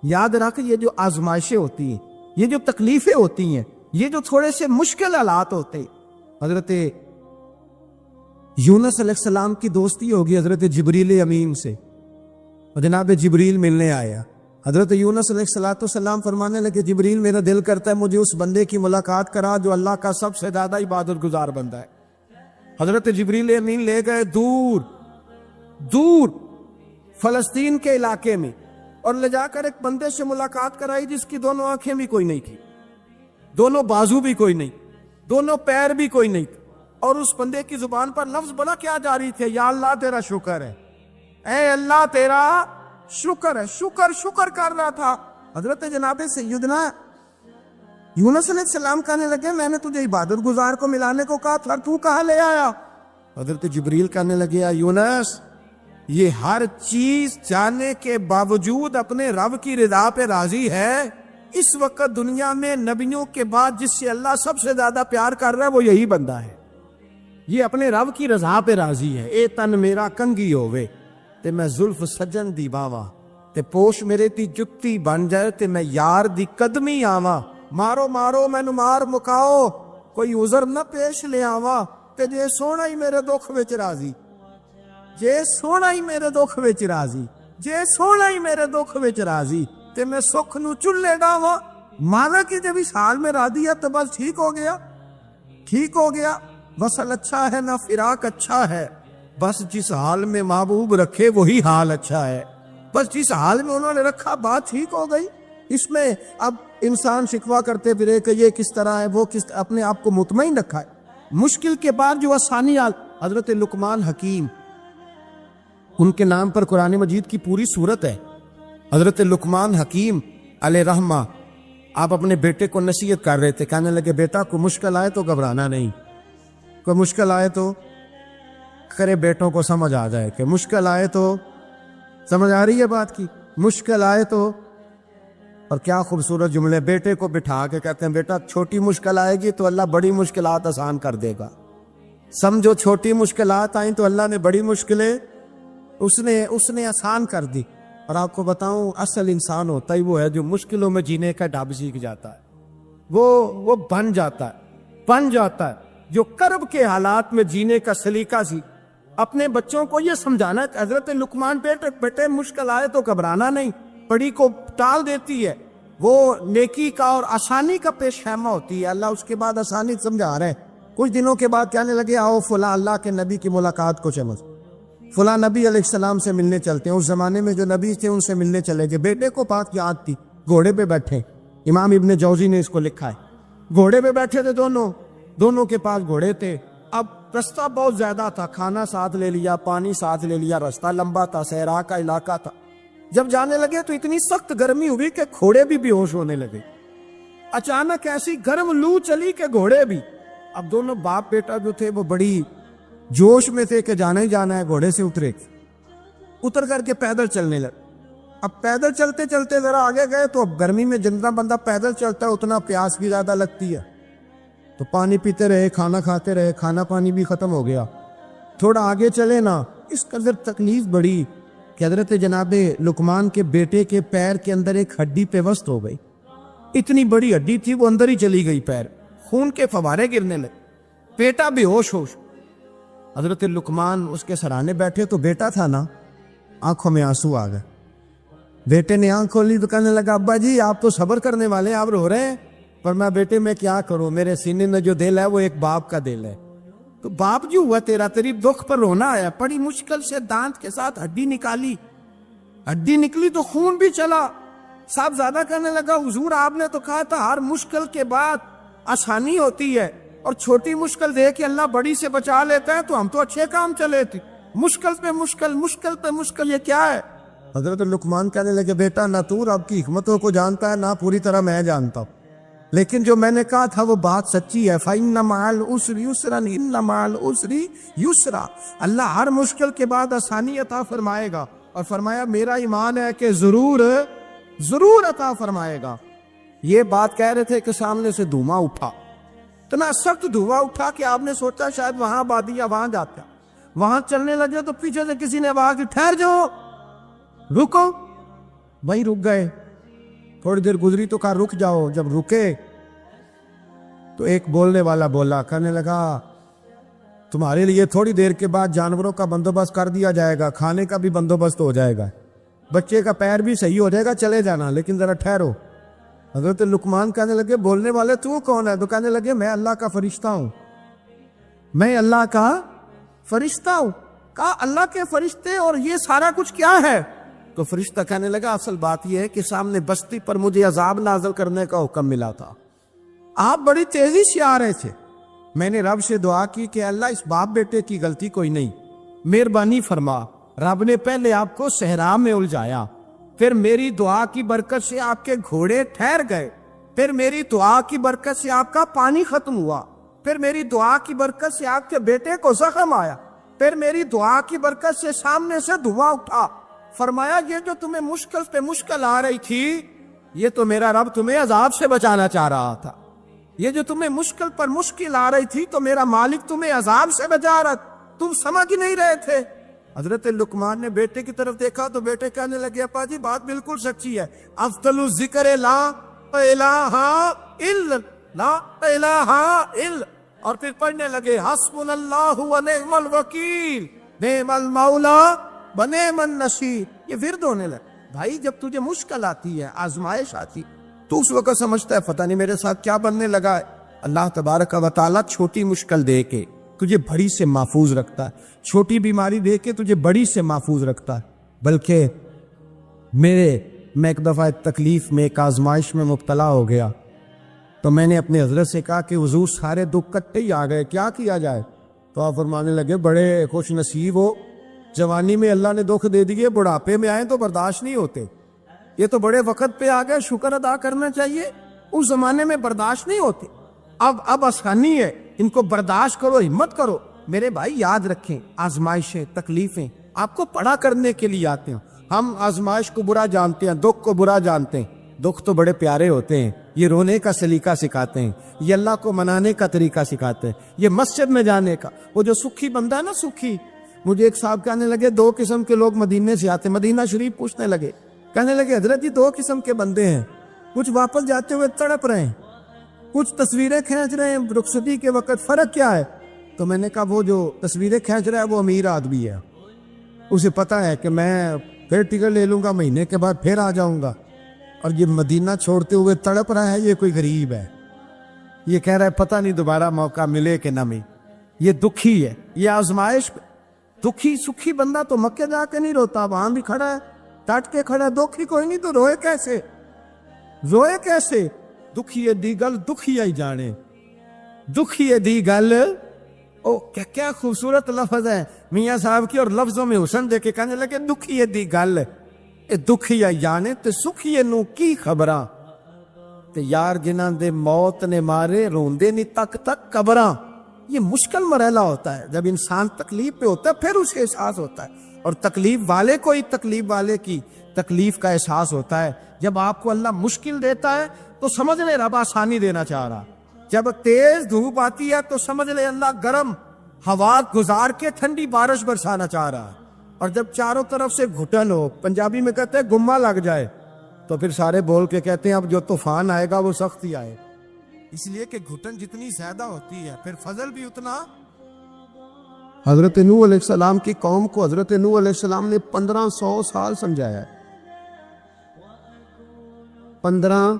یاد رکھ یہ جو آزمائشیں ہوتی ہیں، یہ جو تکلیفیں ہوتی ہیں، یہ جو تھوڑے سے مشکل حالات ہوتے ہیں، حضرت یونس علیہ السلام کی دوستی ہوگی حضرت جبریل امین سے، اور جناب جبریل ملنے آیا۔ حضرت یونس علیہ السلام فرمانے لگے جبریل میرا دل کرتا ہے مجھے اس بندے کی ملاقات کرا جو اللہ کا سب سے زیادہ عبادت گزار بندہ ہے۔ حضرت جبریل امین لے گئے دور دور فلسطین کے علاقے میں، اور لے جا کر ایک بندے سے ملاقات کرائی جس کی دونوں آنکھیں بھی کوئی نہیں تھی، دونوں بازو بھی کوئی نہیں، دونوں پیر بھی کوئی نہیں، اور اس بندے کی زبان پر لفظ بڑا کیا جاری تھے، یا اللہ تیرا شکر ہے، اے اللہ تیرا شکر ہے، شکر کر رہا تھا۔ حضرت جناب سیدنا یونس علیہ السلام کہنے لگے میں نے تجھے عبادت گزار کو ملانے کو کہا تھا، تو کہاں لے آیا؟ حضرت جبریل کہنے لگے یونس یہ ہر چیز جانے کے باوجود اپنے رب کی رضا پہ راضی ہے۔ اس وقت دنیا میں نبیوں کے بعد جس سے اللہ سب سے زیادہ پیار کر رہا ہے وہ یہی بندہ ہے، یہ اپنے رب کی رضا پہ راضی ہے۔ اے تن میرا کنگی ہووے تے میں زلف سجن دی باواں، تے پوش میرے دی جتی بن جائے تے میں یار دی قدمی آواں، مارو مارو مینو مار مکاؤ کوئی عذر نہ پیش لے آواں، تے جے سونا ہی میرے دکھ وچ راضی، جے سونا ہی میرے دکھ وچ راضی، جے سونا ہی میرے دکھ وچ راضی تے میں سکھ نو چلے ڈاواں۔ مانا کہ جب اس حال میں راضی ہے تو بس ٹھیک ہو گیا، ٹھیک ہو گیا، وصل اچھا ہے نہ فراق اچھا ہے، بس جس حال میں محبوب رکھے وہی حال اچھا ہے، بس جس حال میں انہوں نے رکھا بات ٹھیک ہو گئی۔ اس میں اب انسان شکوہ کرتے پھرے کہ یہ کس طرح ہے وہ کس، اپنے آپ کو مطمئن رکھا ہے۔ مشکل کے بعد جو آسانی حضرت لقمان حکیم، ان کے نام پر قرآن مجید کی پوری سورت ہے۔ حضرت لقمان حکیم علیہ رحمہ آپ اپنے بیٹے کو نصیحت کر رہے تھے، کہنے لگے بیٹا کوئی مشکل آئے تو گھبرانا نہیں، کوئی مشکل آئے تو کرے بیٹوں کو سمجھ آ جائے کہ مشکل آئے تو، سمجھ آ رہی ہے بات کی، مشکل آئے تو، اور کیا خوبصورت جملے، بیٹے کو بٹھا کے کہتے ہیں بیٹا چھوٹی مشکل آئے گی تو اللہ بڑی مشکلات آسان کر دے گا، سمجھو چھوٹی مشکلات آئیں تو اللہ نے بڑی مشکلیں اس نے آسان کر دی۔ اور آپ کو بتاؤں اصل انسان ہوتا ہی وہ ہے جو مشکلوں میں جینے کا ڈھب سیکھ جاتا ہے، وہ بن جاتا ہے جو کرب کے حالات میں جینے کا سلیقہ سی۔ اپنے بچوں کو یہ سمجھانا کہ حضرت لقمان بیٹے مشکل آئے تو گھبرانا نہیں، پڑی کو ٹال دیتی ہے، وہ نیکی کا اور آسانی کا پیش خیمہ ہوتی ہے۔ اللہ اس کے بعد آسانی سمجھا رہے ہیں۔ کچھ دنوں کے بعد کہنے لگے آؤ فلاں اللہ کے نبی کی ملاقات کو سمجھ، فلاں نبی علیہ السلام سے ملنے چلتے ہیں۔ اس زمانے میں جو نبی تھے ان سے ملنے چلے گئے، بیٹے کو بات یاد تھی، گھوڑے پہ بیٹھے، امام ابن جوزی نے اس کو لکھا ہے، گھوڑے پہ بیٹھے تھے دونوں کے پاس گھوڑے تھے۔ اب رستہ بہت زیادہ تھا، کھانا ساتھ لے لیا، پانی ساتھ لے لیا، رستہ لمبا تھا، صحرا کا علاقہ تھا۔ جب جانے لگے تو اتنی سخت گرمی ہوئی کہ گھوڑے بھی بے ہوش ہونے لگے، اچانک ایسی گرم لو چلی کہ گھوڑے بھی۔ اب دونوں باپ بیٹا جو تھے وہ بڑی جوش میں تھے کہ جانا ہی جانا ہے، گھوڑے سے اتر کر کے پیدل چلنے لگے۔ اب پیدل چلتے چلتے ذرا آگے گئے تو اب گرمی میں جتنا بندہ پیدل چلتا ہے اتنا پیاس بھی زیادہ لگتی ہے، تو پانی پیتے رہے، کھانا کھاتے رہے، کھانا پانی بھی ختم ہو گیا۔ تھوڑا آگے چلے نا، اس قدر تکلیف بڑی کہ حضرت جناب لقمان کے بیٹے کے پیر کے اندر ایک ہڈی پیوست ہو گئی، اتنی بڑی ہڈی تھی وہ اندر ہی چلی گئی، پیر خون کے فوارے گرنے لگے، بیٹا بے ہوش ہوش۔ حضرت لقمان اس کے سرانے بیٹھے تو بیٹا تھا نا، آنکھوں میں آنسو آ گئے۔ بیٹے نے آنکھ کھولی تو کہنے لگا ابا جی آپ تو صبر کرنے والے ہیں، آپ رو رہے ہیں۔ پر میں بیٹے میں کیا کروں، میرے سینے میں جو دل ہے وہ ایک باپ کا دل ہے، تو باپ جو ہوا تیری دکھ پر رونا آیا۔ بڑی مشکل سے دانت کے ساتھ ہڈی نکالی، ہڈی نکلی تو خون بھی چلا۔ صاحب زیادہ کہنے لگا حضور آپ نے تو کہا تھا ہر مشکل کے بعد آسانی ہوتی ہے، اور چھوٹی مشکل دے کے اللہ بڑی سے بچا لیتا ہے، تو ہم تو اچھے کام چلے تھے، مشکل پہ مشکل یہ کیا ہے؟ حضرت لقمان کہنے لگے بیٹا نہ تو رب کی حکمتوں کو جانتا ہے نہ پوری طرح میں جانتا ہوں، لیکن جو میں نے کہا تھا وہ بات سچی ہے۔ فَإِنَّ مَعَ الْعُسْرِ يُسْرًا إِنَّ مَعَ الْعُسْرِ يُسْرًا، اللہ ہر مشکل کے بعد آسانی عطا فرمائے گا، اور فرمایا میرا ایمان ہے کہ ضرور عطا فرمائے گا۔ یہ بات کہہ رہے تھے کہ سامنے سے دھواں اٹھا، اتنا سخت دھواں اٹھا کہ آپ نے سوچا شاید وہاں آبادی وہاں جاتا، وہاں چلنے لگے تو پیچھے سے کسی نے آواز دی ٹھہر جاؤ، رکو، وہیں رک گئے۔ تھوڑی دیر گزری تو کہا رک جاؤ. جب رکے تو ایک بولنے والا بولا, کہنے لگا تمہارے لیے تھوڑی دیر کے بعد جانوروں کا بندوبست کر دیا جائے گا, کھانے کا بھی بندوبست ہو جائے گا, بچے کا پیر بھی صحیح ہو جائے گا, چلے جانا, لیکن ذرا ٹھہرو. حضرت لقمان کہنے لگے بولنے والے تو کون ہے؟ تو کہنے لگے میں اللہ کا فرشتہ ہوں, میں اللہ کا فرشتہ ہوں. کہا اللہ کے فرشتے اور یہ سارا کچھ کیا ہے؟ تو فرشتہ کہنے لگا اصل بات یہ ہے کہ سامنے بستی پر مجھے عذاب نازل کرنے کا حکم ملا تھا, آپ بڑی تیزی سے آ رہے تھے, میں نے رب سے دعا کی کہ اللہ اس باپ بیٹے کی غلطی کوئی نہیں, مہربانی فرما. رب نے پہلے آپ کو صحرا میں الجھایا, پھر میری دعا کی برکت سے آپ کے گھوڑے ٹھہر گئے, پھر میری دعا کی برکت سے آپ کا پانی ختم ہوا, پھر میری دعا کی برکت سے آپ کے بیٹے کو زخم آیا, پھر میری دعا کی برکت سے سامنے سے دھواں اٹھا. فرمایا یہ جو تمہیں مشکل پہ مشکل آ رہی تھی, یہ تو میرا رب تمہیں عذاب سے بچانا چاہ رہا تھا. یہ جو تمہیں مشکل پر مشکل آ رہی تھی تو میرا مالک تمہیں عذاب سے بچا رہا, تم سمجھ نہیں رہے تھے. حضرت لقمان نے بیٹے کی طرف دیکھا تو بیٹے کہنے لگے ابا جی بات بالکل سچی ہے, افضل الذکر لا الہ الا لا الہ الا, اور پھر پڑھنے لگے حسبنا اللہ و نعم الوکیل نعم المولا و نعم النصیر. یہ ورد ہونے لگا. بھائی جب تجھے مشکل آتی ہے, آزمائش آتی, تو اس وقت سمجھتا ہے پتہ نہیں میرے ساتھ کیا بننے لگا ہے. اللہ تبارک و تعالیٰ چھوٹی مشکل دے کے تجھے بڑی سے محفوظ رکھتا ہے, چھوٹی بیماری دے کے تجھے بڑی سے محفوظ رکھتا ہے. بلکہ میں ایک دفعہ تکلیف میں, ایک آزمائش میں مبتلا ہو گیا, تو میں نے اپنے حضرت سے کہا کہ حضور سارے دکھ کٹے ہی آ گئے, کیا کیا جائے؟ تو آپ فرمانے لگے بڑے خوش نصیب ہو, جوانی میں اللہ نے دکھ دے دیے, بڑھاپے میں آئے تو برداشت نہیں ہوتے. یہ تو بڑے وقت پہ آ گئے, شکر ادا کرنا چاہیے, اس زمانے میں برداشت نہیں ہوتے. اب آسانی ہے, ان کو برداشت کرو, ہمت کرو. میرے بھائی یاد رکھیں, آزمائشیں تکلیفیں آپ کو پڑا کرنے کے لیے آتے ہیں. ہم آزمائش کو برا جانتے ہیں, دکھ کو برا جانتے ہیں. دکھ تو بڑے پیارے ہوتے ہیں, یہ رونے کا سلیقہ سکھاتے ہیں, یہ اللہ کو منانے کا طریقہ سکھاتے ہیں, یہ مسجد میں جانے کا. وہ جو سکھی بندہ ہے نا, سکھی, مجھے ایک صاحب کہنے لگے 2 قسم کے لوگ مدینے سے آتے, مدینہ شریف پوچھنے لگے, کہنے لگے حضرت جی 2 قسم کے بندے ہیں, کچھ واپس جاتے ہوئے تڑپ رہے ہیں, کچھ تصویریں کھینچ رہے ہیں رخصتی کے وقت, فرق کیا ہے؟ تو میں نے کہا وہ جو تصویریں کھینچ رہا ہے وہ امیر آدمی ہے, اسے پتا ہے کہ میں پھر ٹکٹ لے لوں گا, مہینے کے بعد پھر آ جاؤں گا. اور یہ مدینہ چھوڑتے ہوئے تڑپ رہا ہے, یہ کوئی غریب ہے, یہ کہہ رہا ہے پتہ نہیں دوبارہ موقع ملے کہ نہ ملے. یہ دکھی ہے, یہ آزمائش. دکھی سکھی بندہ تو مکے جا کے نہیں روتا, وہاں بھی کھڑا ہے, ڈٹ کے کھڑا ہے. دکھی کوئی نہیں تو روئے کیسے, روئے کیسے؟ دکھیے دی گل دکھیا ہی جانے, دکھیے دی گل. او کیا خوبصورت لفظ ہے میاں صاحب کی, اور لفظوں میں حسن دے کے کہنے لگے دکھیے دی گل, اے دکھیا ہی جانے تے سکھیے نو کی خبراں, تے یار جنہاں دے موت نے مارے روندے نہیں تک تک قبراں. یہ مشکل مرحلہ ہوتا ہے, جب انسان تکلیف پہ ہوتا ہے پھر اسے احساس ہوتا ہے, اور تکلیف والے کو ہی تکلیف والے کی تکلیف کا احساس ہوتا ہے. جب آپ کو اللہ مشکل دیتا ہے تو سمجھ لے رب آسانی دینا چاہ رہا, جب تیز دھوپ آتی ہے تو سمجھ لے اللہ گرم ہوا گزار کے ٹھنڈی بارش برسانا چاہ رہا, اور جب چاروں طرف سے گھٹن ہو, پنجابی میں کہتے ہیں گما لگ جائے, تو پھر سارے بول کے کہتے ہیں اب جو طوفان آئے گا وہ سخت ہی آئے. اس لیے کہ گھٹن جتنی زیادہ ہوتی ہے پھر فضل بھی اتنا. حضرت نوح علیہ السلام کی قوم کو حضرت نوح علیہ السلام نے 1500 سال سمجھایا ہے. 15,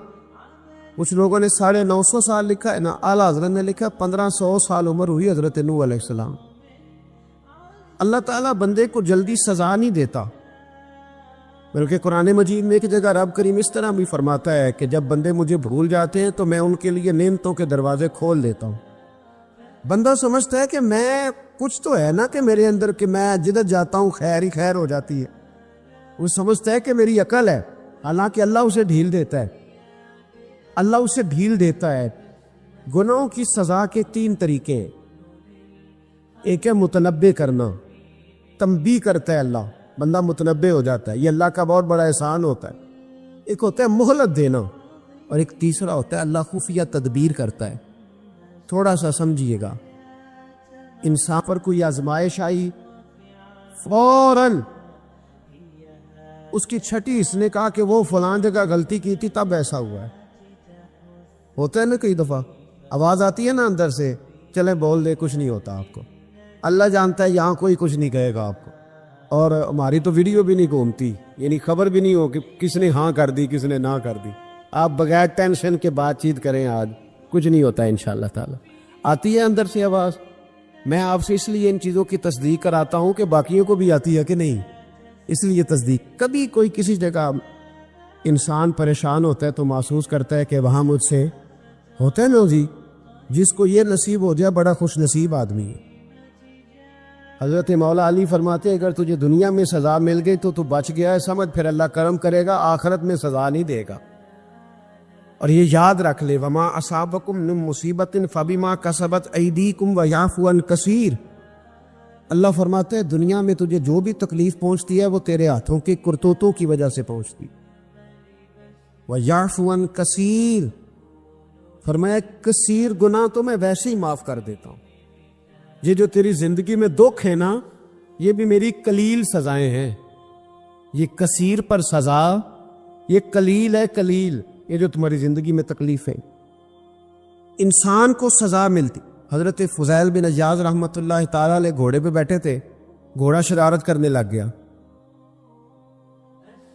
کچھ لوگوں نے 950 سال لکھا ہے نا, اعلیٰ حضرت نے لکھا 1500 سال عمر ہوئی حضرت نوح علیہ السلام. اللہ تعالیٰ بندے کو جلدی سزا نہیں دیتا, بلکہ قرآن مجید میں ایک جگہ رب کریم اس طرح بھی فرماتا ہے کہ جب بندے مجھے بھول جاتے ہیں تو میں ان کے لیے نعمتوں کے دروازے کھول دیتا ہوں. بندہ سمجھتا ہے کہ میں کچھ تو ہے نا کہ میرے اندر, کہ میں جدھر جاتا ہوں خیر ہی خیر ہو جاتی ہے. وہ سمجھتا ہے کہ میری عقل ہے, حالانکہ اللہ اسے ڈھیل دیتا ہے. اللہ اسے ڈھیل دیتا ہے. گناہوں کی سزا کے 3 طریقے. ایک ہے متنبع کرنا, تنبیہ کرتا ہے اللہ, بندہ متنبع ہو جاتا ہے, یہ اللہ کا بہت بڑا احسان ہوتا ہے. ایک ہوتا ہے مہلت دینا, اور ایک تیسرا ہوتا ہے اللہ خفیہ تدبیر کرتا ہے. تھوڑا سا سمجھیے گا, انسان پر کوئی آزمائش آئی, فوراً اس کی چھٹی اس نے کہا کہ وہ فلاں جگہ غلطی کی تھی تب ایسا ہوا ہے. ہوتا ہے نا کئی دفعہ آواز آتی ہے نا اندر سے، چلیں بول دے، کچھ نہیں ہوتا آپ کو. اللہ جانتا ہے یہاں کوئی کچھ نہیں کہے گا آپ کو، اور ہماری تو ویڈیو بھی نہیں گھومتی، یعنی خبر بھی نہیں ہو کہ کس نے ہاں کر دی کس نے نہ کر دی. آپ بغیر ٹینشن کے بات چیت کریں، آج کچھ نہیں ہوتا انشاءاللہ تعالی. آتی ہے اندر سے آواز. میں آپ سے اس لیے ان چیزوں کی تصدیق کراتا ہوں کہ باقیوں کو بھی آتی ہے کہ نہیں، اس لیے تصدیق. کبھی کوئی کسی جگہ انسان پریشان ہوتا ہے تو محسوس کرتا ہے کہ وہاں مجھ سے ہوتا ہے نا جی، جس کو یہ نصیب ہو جائے بڑا خوش نصیب آدمی ہے. حضرت مولا علی فرماتے ہیں اگر تجھے دنیا میں سزا مل گئی تو بچ گیا ہے، سمجھ پھر اللہ کرم کرے گا، آخرت میں سزا نہیں دے گا. اور یہ یاد رکھ لے، وما اصابکم من مصیبت فبما کسبت ایدیکم ویعفو عن کثیر. اللہ فرماتے ہیں دنیا میں تجھے جو بھی تکلیف پہنچتی ہے وہ تیرے ہاتھوں کے کرتوتوں کی وجہ سے پہنچتی. ویعفو عن کثیر، فرمایا کثیر گناہ تو میں ویسے ہی معاف کر دیتا ہوں. یہ جو تیری زندگی میں دکھ ہے نا، یہ بھی میری قلیل سزائیں ہیں. یہ کثیر پر سزا، یہ قلیل ہے، قلیل یہ جو تمہاری زندگی میں تکلیف ہے. انسان کو سزا ملتی. حضرت فضیل بن عیاض رحمۃ اللہ تعالی علیہ گھوڑے پہ بیٹھے تھے، گھوڑا شرارت کرنے لگ گیا،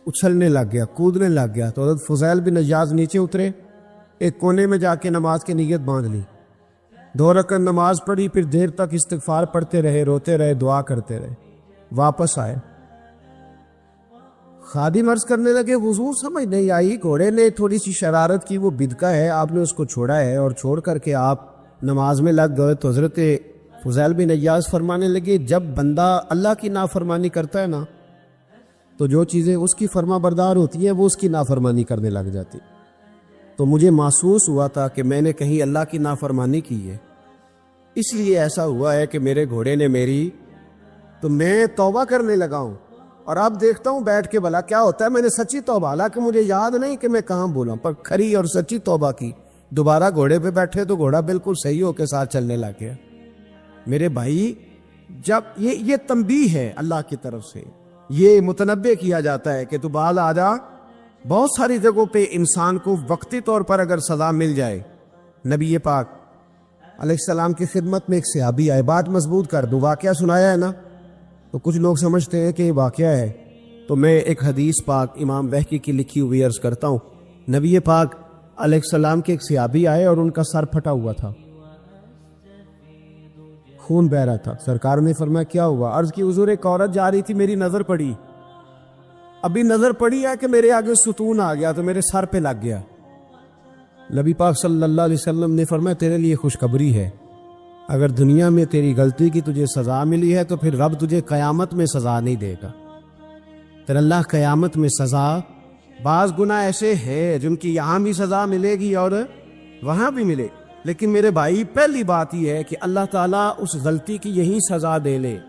اچھلنے لگ گیا، کودنے لگ گیا. تو حضرت فضیل بن عیاض نیچے اترے، ایک کونے میں جا کے نماز کی نیت باندھ لی، 2 رکعت نماز پڑھی، پھر دیر تک استغفار پڑھتے رہے، روتے رہے، دعا کرتے رہے. واپس آئے، خادم عرض کرنے لگے حضور سمجھ نہیں آئی، گھوڑے نے تھوڑی سی شرارت کی، وہ بدکا ہے، آپ نے اس کو چھوڑا ہے اور چھوڑ کر کے آپ نماز میں لگ گئے. تو حضرت فضیل بن عیاض فرمانے لگے جب بندہ اللہ کی نافرمانی کرتا ہے نا تو جو چیزیں اس کی فرما بردار ہوتی ہیں وہ اس کی نافرمانی کرنے لگ جاتی. تو مجھے محسوس ہوا تھا کہ میں نے کہیں اللہ کی نافرمانی کی ہے، اس لیے ایسا ہوا ہے کہ میرے گھوڑے نے میری، تو میں توبہ کرنے لگا ہوں. اور اب دیکھتا ہوں بیٹھ کے بھلا کیا ہوتا ہے. میں نے سچی توبہ، حالانکہ مجھے یاد نہیں کہ میں کہاں بولا، پر کھری اور سچی توبہ کی. دوبارہ گھوڑے پہ بیٹھے تو گھوڑا بالکل صحیح ہو کے ساتھ چلنے لگ گیا. میرے بھائی جب یہ تنبیہ ہے اللہ کی طرف سے، یہ متنبہ کیا جاتا ہے کہ تو بال آ جا. بہت ساری جگہوں پہ انسان کو وقتی طور پر اگر سزا مل جائے، نبی پاک علیہ السلام کی خدمت میں ایک صحابی آئے، بات مضبوط کر دوں، واقعہ سنایا ہے نا تو کچھ لوگ سمجھتے ہیں کہ یہ واقعہ ہے، تو میں ایک حدیث پاک امام وحکی کی لکھی ہوئی عرض کرتا ہوں. نبی پاک علیہ السلام کے ایک صحابی آئے اور ان کا سر پھٹا ہوا تھا، خون بہ رہا تھا. سرکار نے فرمایا کیا ہوا؟ عرض کی حضور ایک عورت جا رہی تھی، میری نظر پڑی، ابھی نظر پڑی ہے کہ میرے آگے ستون آ گیا تو میرے سر پہ لگ گیا. نبی پاک صلی اللہ علیہ وسلم نے فرمایا تیرے لیے خوشخبری ہے، اگر دنیا میں تیری غلطی کی تجھے سزا ملی ہے تو پھر رب تجھے قیامت میں سزا نہیں دے گا. پھر اللہ قیامت میں سزا، بعض گناہ ایسے ہیں جن کی یہاں بھی سزا ملے گی اور وہاں بھی ملے، لیکن میرے بھائی پہلی بات یہ ہے کہ اللہ تعالیٰ اس غلطی کی یہی سزا دے لے،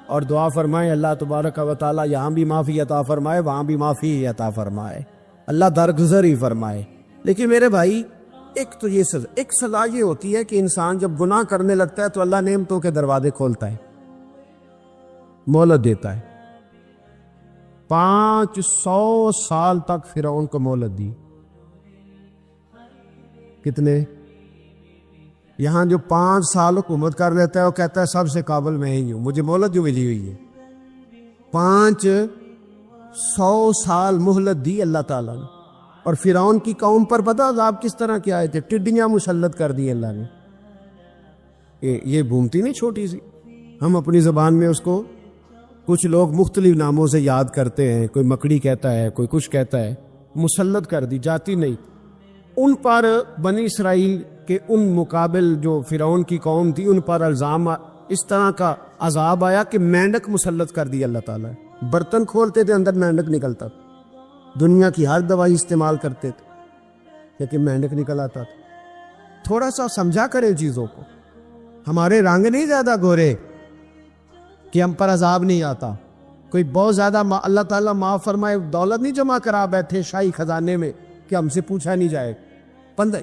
اور دعا فرمائے اللہ تبارک و تعالیٰ یہاں بھی معافی عطا فرمائے، وہاں بھی معافی عطا فرمائے، اللہ درگزر ہی فرمائے. لیکن میرے بھائی ایک تو یہ سزا، ایک سزا یہ ہوتی ہے کہ انسان جب گناہ کرنے لگتا ہے تو اللہ نعمتوں کے دروازے کھولتا ہے، مہلت دیتا ہے. 500 سال تک فرعون کو مہلت دی. کتنے؟ یہاں جو 5 سال حکومت کر لیتا ہے وہ کہتا ہے سب سے قابل میں ہی ہوں، مجھے مہلت جو ملی ہوئی ہے. 500 سال مہلت دی اللہ تعالیٰ نے. اور فرعون کی قوم پر پتہ عذاب کس طرح کیا آئے تھے؟ ٹڈیاں مسلط کر دی اللہ نے. یہ بھومتی نہیں چھوٹی سی، ہم اپنی زبان میں اس کو کچھ لوگ مختلف ناموں سے یاد کرتے ہیں، کوئی مکڑی کہتا ہے، کوئی کچھ کہتا ہے. مسلط کر دی، جاتی نہیں. ان پر بنی اسرائیل کے ان مقابل جو فرعون کی قوم تھی ان پر الزام اس طرح کا عذاب آیا کہ مینڈک مسلط کر دی اللہ تعالیٰ. برتن کھولتے تھے اندر مینڈک نکلتا تھا، دنیا کی ہر دوائی استعمال کرتے تھے لیکن مینڈک نکل آتا تھا. تھوڑا سا سمجھا کریں چیزوں کو. ہمارے رنگ نہیں زیادہ گورے کہ ہم پر عذاب نہیں آتا. کوئی بہت زیادہ اللہ تعالیٰ معاف فرمائے دولت نہیں جمع کرا بیٹھے شاہی خزانے میں کہ ہم سے پوچھا نہیں جائے.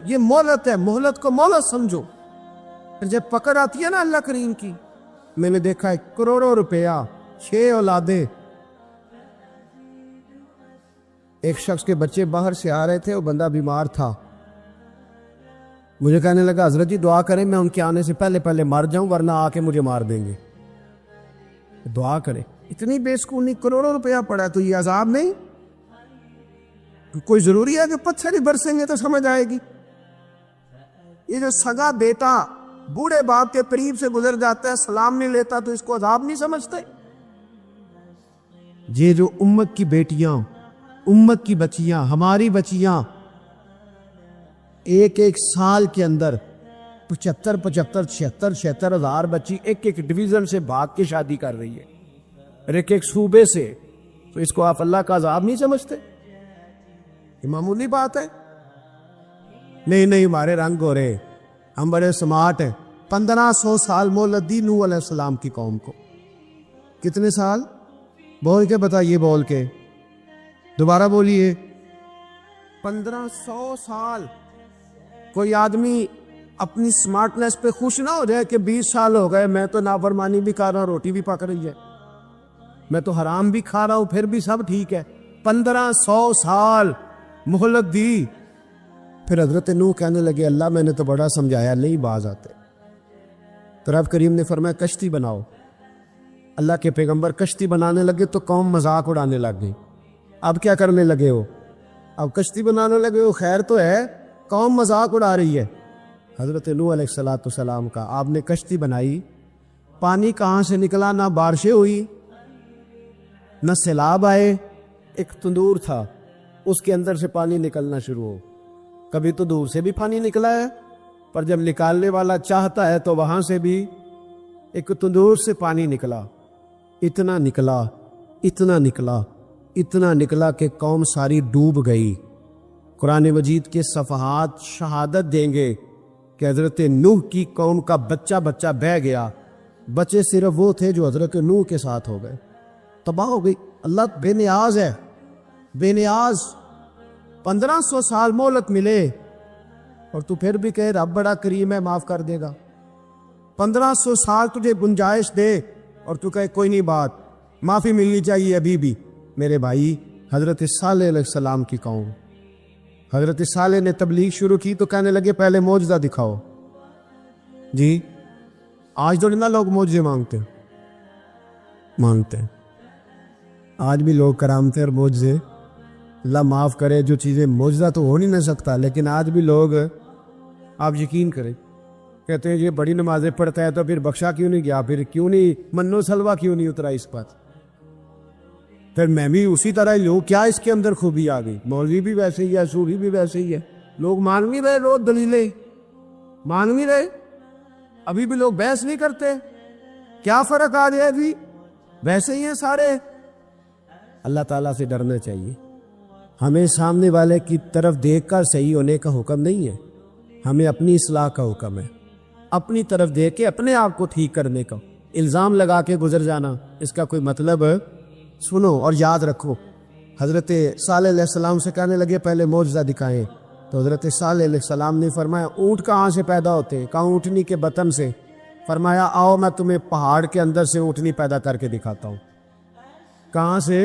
یہ مہلت ہے، مہلت کو مہلت سمجھو. پھر جب پکڑ آتی ہے نا اللہ کریم کی، میں نے دیکھا ہے کروڑوں روپیہ، 6 اولادیں، ایک شخص کے بچے باہر سے آ رہے تھے، وہ بندہ بیمار تھا. مجھے کہنے لگا حضرت جی دعا کریں میں ان کے آنے سے پہلے مر جاؤں ورنہ آ کے مجھے مار دیں گے. دعا کریں. اتنی بے سکونی، کروڑوں روپیہ پڑا ہے تو یہ عذاب نہیں؟ کوئی ضروری ہے کہ پتھر ہی برسیں گے تو سمجھ آئے گی؟ یہ جو سگا بیٹا بوڑھے باپ کے قریب سے گزر جاتا ہے، سلام نہیں لیتا، تو اس کو عذاب نہیں سمجھتے؟ یہ جو امت کی بیٹیاں، امت کی بچیاں، ہماری بچیاں ایک سال کے اندر 75,000 ہزار بچی ایک ڈویژن سے بھاگ کے شادی کر رہی ہے، ایک صوبے سے. تو اس کو آپ اللہ کا عذاب نہیں سمجھتے؟ یہ معمولی بات ہے. نہیں ہمارے رنگ ہو رہے، ہم بڑے سمارٹ ہیں. 1500 سال مہلت دی نوح علیہ السلام کی قوم کو. کتنے سال؟ بول کے بتائیے، بول کے دوبارہ بولیے. 1500 سال. کوئی آدمی اپنی سمارٹنس پہ خوش نہ ہو جائے کہ 20 سال ہو گئے میں تو نافرمانی بھی کر رہا ہوں، روٹی بھی پک رہی ہے، میں تو حرام بھی کھا رہا ہوں، پھر بھی سب ٹھیک ہے. 1500 سال مہلت دی. پھر حضرت نوح کہنے لگے اللہ میں نے تو بڑا سمجھایا، نہیں باز آتے. تو رب کریم نے فرمایا کشتی بناؤ. اللہ کے پیغمبر کشتی بنانے لگے تو قوم مذاق اڑانے لگ گئی. اب کیا کرنے لگے ہو؟ اب کشتی بنانے لگے ہو، خیر تو ہے، قوم مذاق اڑا رہی ہے. حضرت نوح علیہ السلام کا آپ نے کشتی بنائی، پانی کہاں سے نکلا؟ نہ بارشیں ہوئی، نہ سیلاب آئے. ایک تندور تھا، اس کے اندر سے پانی نکلنا شروع ہو. کبھی تو دور سے بھی پانی نکلا ہے، پر جب نکالنے والا چاہتا ہے تو وہاں سے بھی ایک تندور سے پانی نکلا. اتنا نکلا کہ قوم ساری ڈوب گئی. قرآن مجید کے صفحات شہادت دیں گے کہ حضرت نوح کی قوم کا بچہ بہ گیا. بچے صرف وہ تھے جو حضرت نوح کے ساتھ ہو گئے، تباہ ہو گئی. اللہ بے نیاز ہے، بے نیاز. 1500 سال مہلت ملے اور تو پھر بھی کہے رب بڑا کریم ہے، معاف کر دے گا. 1500 سال تجھے گنجائش دے اور تو کہے کوئی نہیں، بات معافی ملنی چاہیے ابھی بھی. میرے بھائی، حضرت صالح علیہ السلام کی قوم، حضرت صالح نے تبلیغ شروع کی تو کہنے لگے پہلے معجزہ دکھاؤ. جی آج تو نہ لوگ معجزے مانگتے ہیں. آج بھی لوگ کرامتیں اور معجزے، اللہ معاف کرے، جو چیزیں معجزہ تو ہو نہیں نہ سکتا، لیکن آج بھی لوگ، آپ یقین کریں، کہتے ہیں یہ بڑی نمازیں پڑھتا ہے تو پھر بخشا کیوں نہیں گیا، پھر کیوں نہیں منو سلوا کیوں نہیں اترا اس پر، پھر میں بھی اسی طرح ہی لوں، کیا اس کے اندر خوبی آ گئی؟ مولوی بھی ویسے ہی ہے، سوری بھی ویسے ہی ہے. لوگ مان بھی رہے، روز دلیلیں مان بھی رہے، ابھی بھی لوگ بحث نہیں کرتے. کیا فرق آ جائے؟ ابھی ویسے ہی ہیں سارے. اللہ تعالیٰ سے ڈرنا چاہیے. ہمیں سامنے والے کی طرف دیکھ کر صحیح ہونے کا حکم نہیں ہے، ہمیں اپنی اصلاح کا حکم ہے. اپنی طرف دیکھ کے اپنے آپ کو ٹھیک کرنے کا. الزام لگا کے گزر جانا، اس کا کوئی مطلب؟ سنو اور یاد رکھو. حضرت صالح علیہ السلام سے کہنے لگے پہلے معجزہ دکھائیں، تو حضرت صالح علیہ السلام نے فرمایا اونٹ کہاں سے پیدا ہوتے ہیں؟ کہا اونٹنی کے بطن سے. فرمایا آؤ میں تمہیں پہاڑ کے اندر سے اونٹنی پیدا کر کے دکھاتا ہوں. کہاں سے؟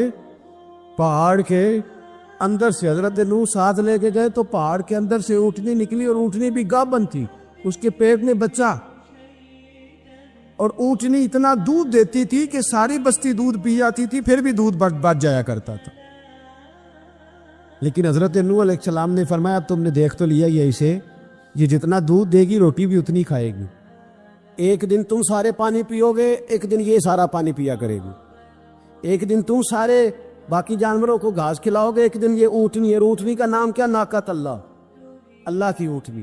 پہاڑ کے اندر سے. حضرت نوح ساتھ لے کے گئے تو پہاڑ کے اندر سے اونٹنی نکلی، اور اونٹنی بھی گابن تھی، اس کے پیٹ میں بچہ. اور اونٹنی اتنا دودھ دیتی تھی کہ ساری بستی دودھ پی جاتی تھی، پھر بھی دودھ بچ جایا کرتا تھا. لیکن حضرت نوح علیہ السلام نے فرمایا تم نے دیکھ تو لیا یہ اسے، یہ جتنا دودھ دے گی روٹی بھی اتنی کھائے گی. ایک دن تم سارے پانی پیو گے، ایک دن یہ سارا پانی پیا کرے گی. ایک دن تم سارے باقی جانوروں کو گھاس کھلاؤ گے، ایک دن یہ اونٹنی ہے. اونٹنی کا نام کیا؟ ناقۃ اللہ، اللہ کی اونٹنی.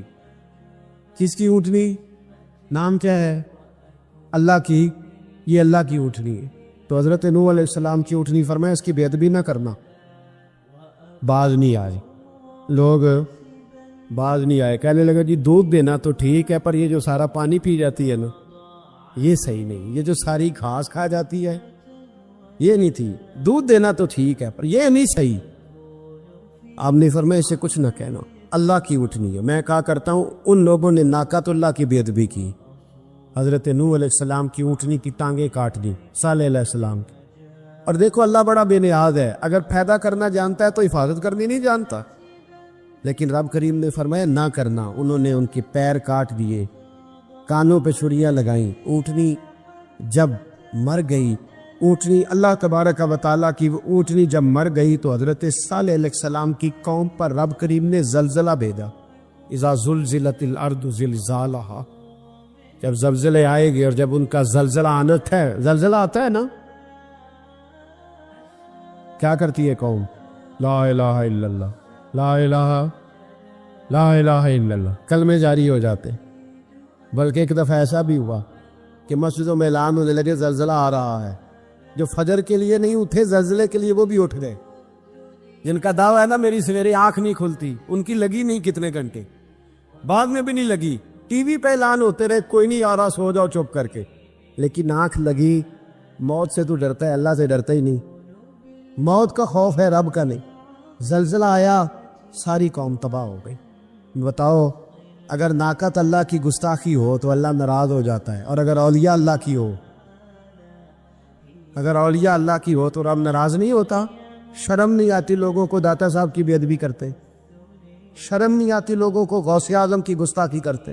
کس کی اونٹنی؟ نام کیا ہے؟ اللہ کی. یہ اللہ کی اونٹنی ہے. تو حضرت نوح علیہ السلام کی اونٹنی، فرمایا اس کی بے ادبی نہ کرنا. باز نہیں آئے لوگ، باز نہیں آئے. کہنے لگا جی دودھ دینا تو ٹھیک ہے، پر یہ جو سارا پانی پی جاتی ہے نا، یہ صحیح نہیں. یہ جو ساری گھاس کھا جاتی ہے یہ نہیں تھی. دودھ دینا تو ٹھیک ہے پر یہ نہیں صحیح. آپ نے فرمایا اسے کچھ نہ کہنا، اللہ کی اونٹنی ہے. میں کہا کرتا ہوں ان لوگوں نے ناقۃ اللہ کی بے ادبی کی. حضرت نوح علیہ السلام کی اونٹنی کی ٹانگیں کاٹ دی، صالح علیہ السلام کی، اور دیکھو اللہ بڑا بے نیاز ہے، اگر پیدا کرنا جانتا ہے تو حفاظت کرنی نہیں جانتا؟ لیکن رب کریم نے فرمایا نہ کرنا، انہوں نے ان کے پیر کاٹ دیے، کانوں پہ چھریاں لگائیں، اونٹنی جب مر گئی، اونٹنی اللہ تبارک و تعالیٰ کی وہ اونٹنی جب مر گئی تو حضرت صالح علیہ السلام کی قوم پر رب کریم نے زلزلہ بھیجا، اذا زلزلت الارض زلزالہا، جب زلزلے آئے گے اور جب ان کا زلزلہ آنا ہے، زلزلہ آتا ہے نا، کیا کرتی ہے قوم؟ لا الہ الا اللہ، لا الہ الا اللہ، کلمے جاری ہو جاتے۔ بلکہ ایک دفعہ ایسا بھی ہوا کہ مسجدوں میں اعلان ہونے لگے زلزلہ آ رہا ہے، جو فجر کے لیے نہیں اٹھے زلزلے کے لیے وہ بھی اٹھ گئے، جن کا دعویٰ ہے نا میری سویرے آنکھ نہیں کھلتی، ان کی لگی نہیں کتنے گھنٹے، بعد میں بھی نہیں لگی، ٹی وی پہ اعلان ہوتے رہے کوئی نہیں آ رہا، سو جاؤ چپ کر کے، لیکن آنکھ لگی۔ موت سے تو ڈرتا ہے، اللہ سے ڈرتا ہی نہیں، موت کا خوف ہے رب کا نہیں۔ زلزلہ آیا، ساری قوم تباہ ہو گئی۔ بتاؤ اگر ناقت اللہ کی گستاخی ہو تو اللہ ناراض ہو جاتا ہے، اور اگر اولیاء اللہ کی ہو، اگر اولیاء اللہ کی ہو تو رب ناراض نہیں ہوتا؟ شرم نہیں آتی لوگوں کو داتا صاحب کی بے ادبی کرتے؟ شرم نہیں آتی لوگوں کو غوث اعظم کی گستاخی کرتے؟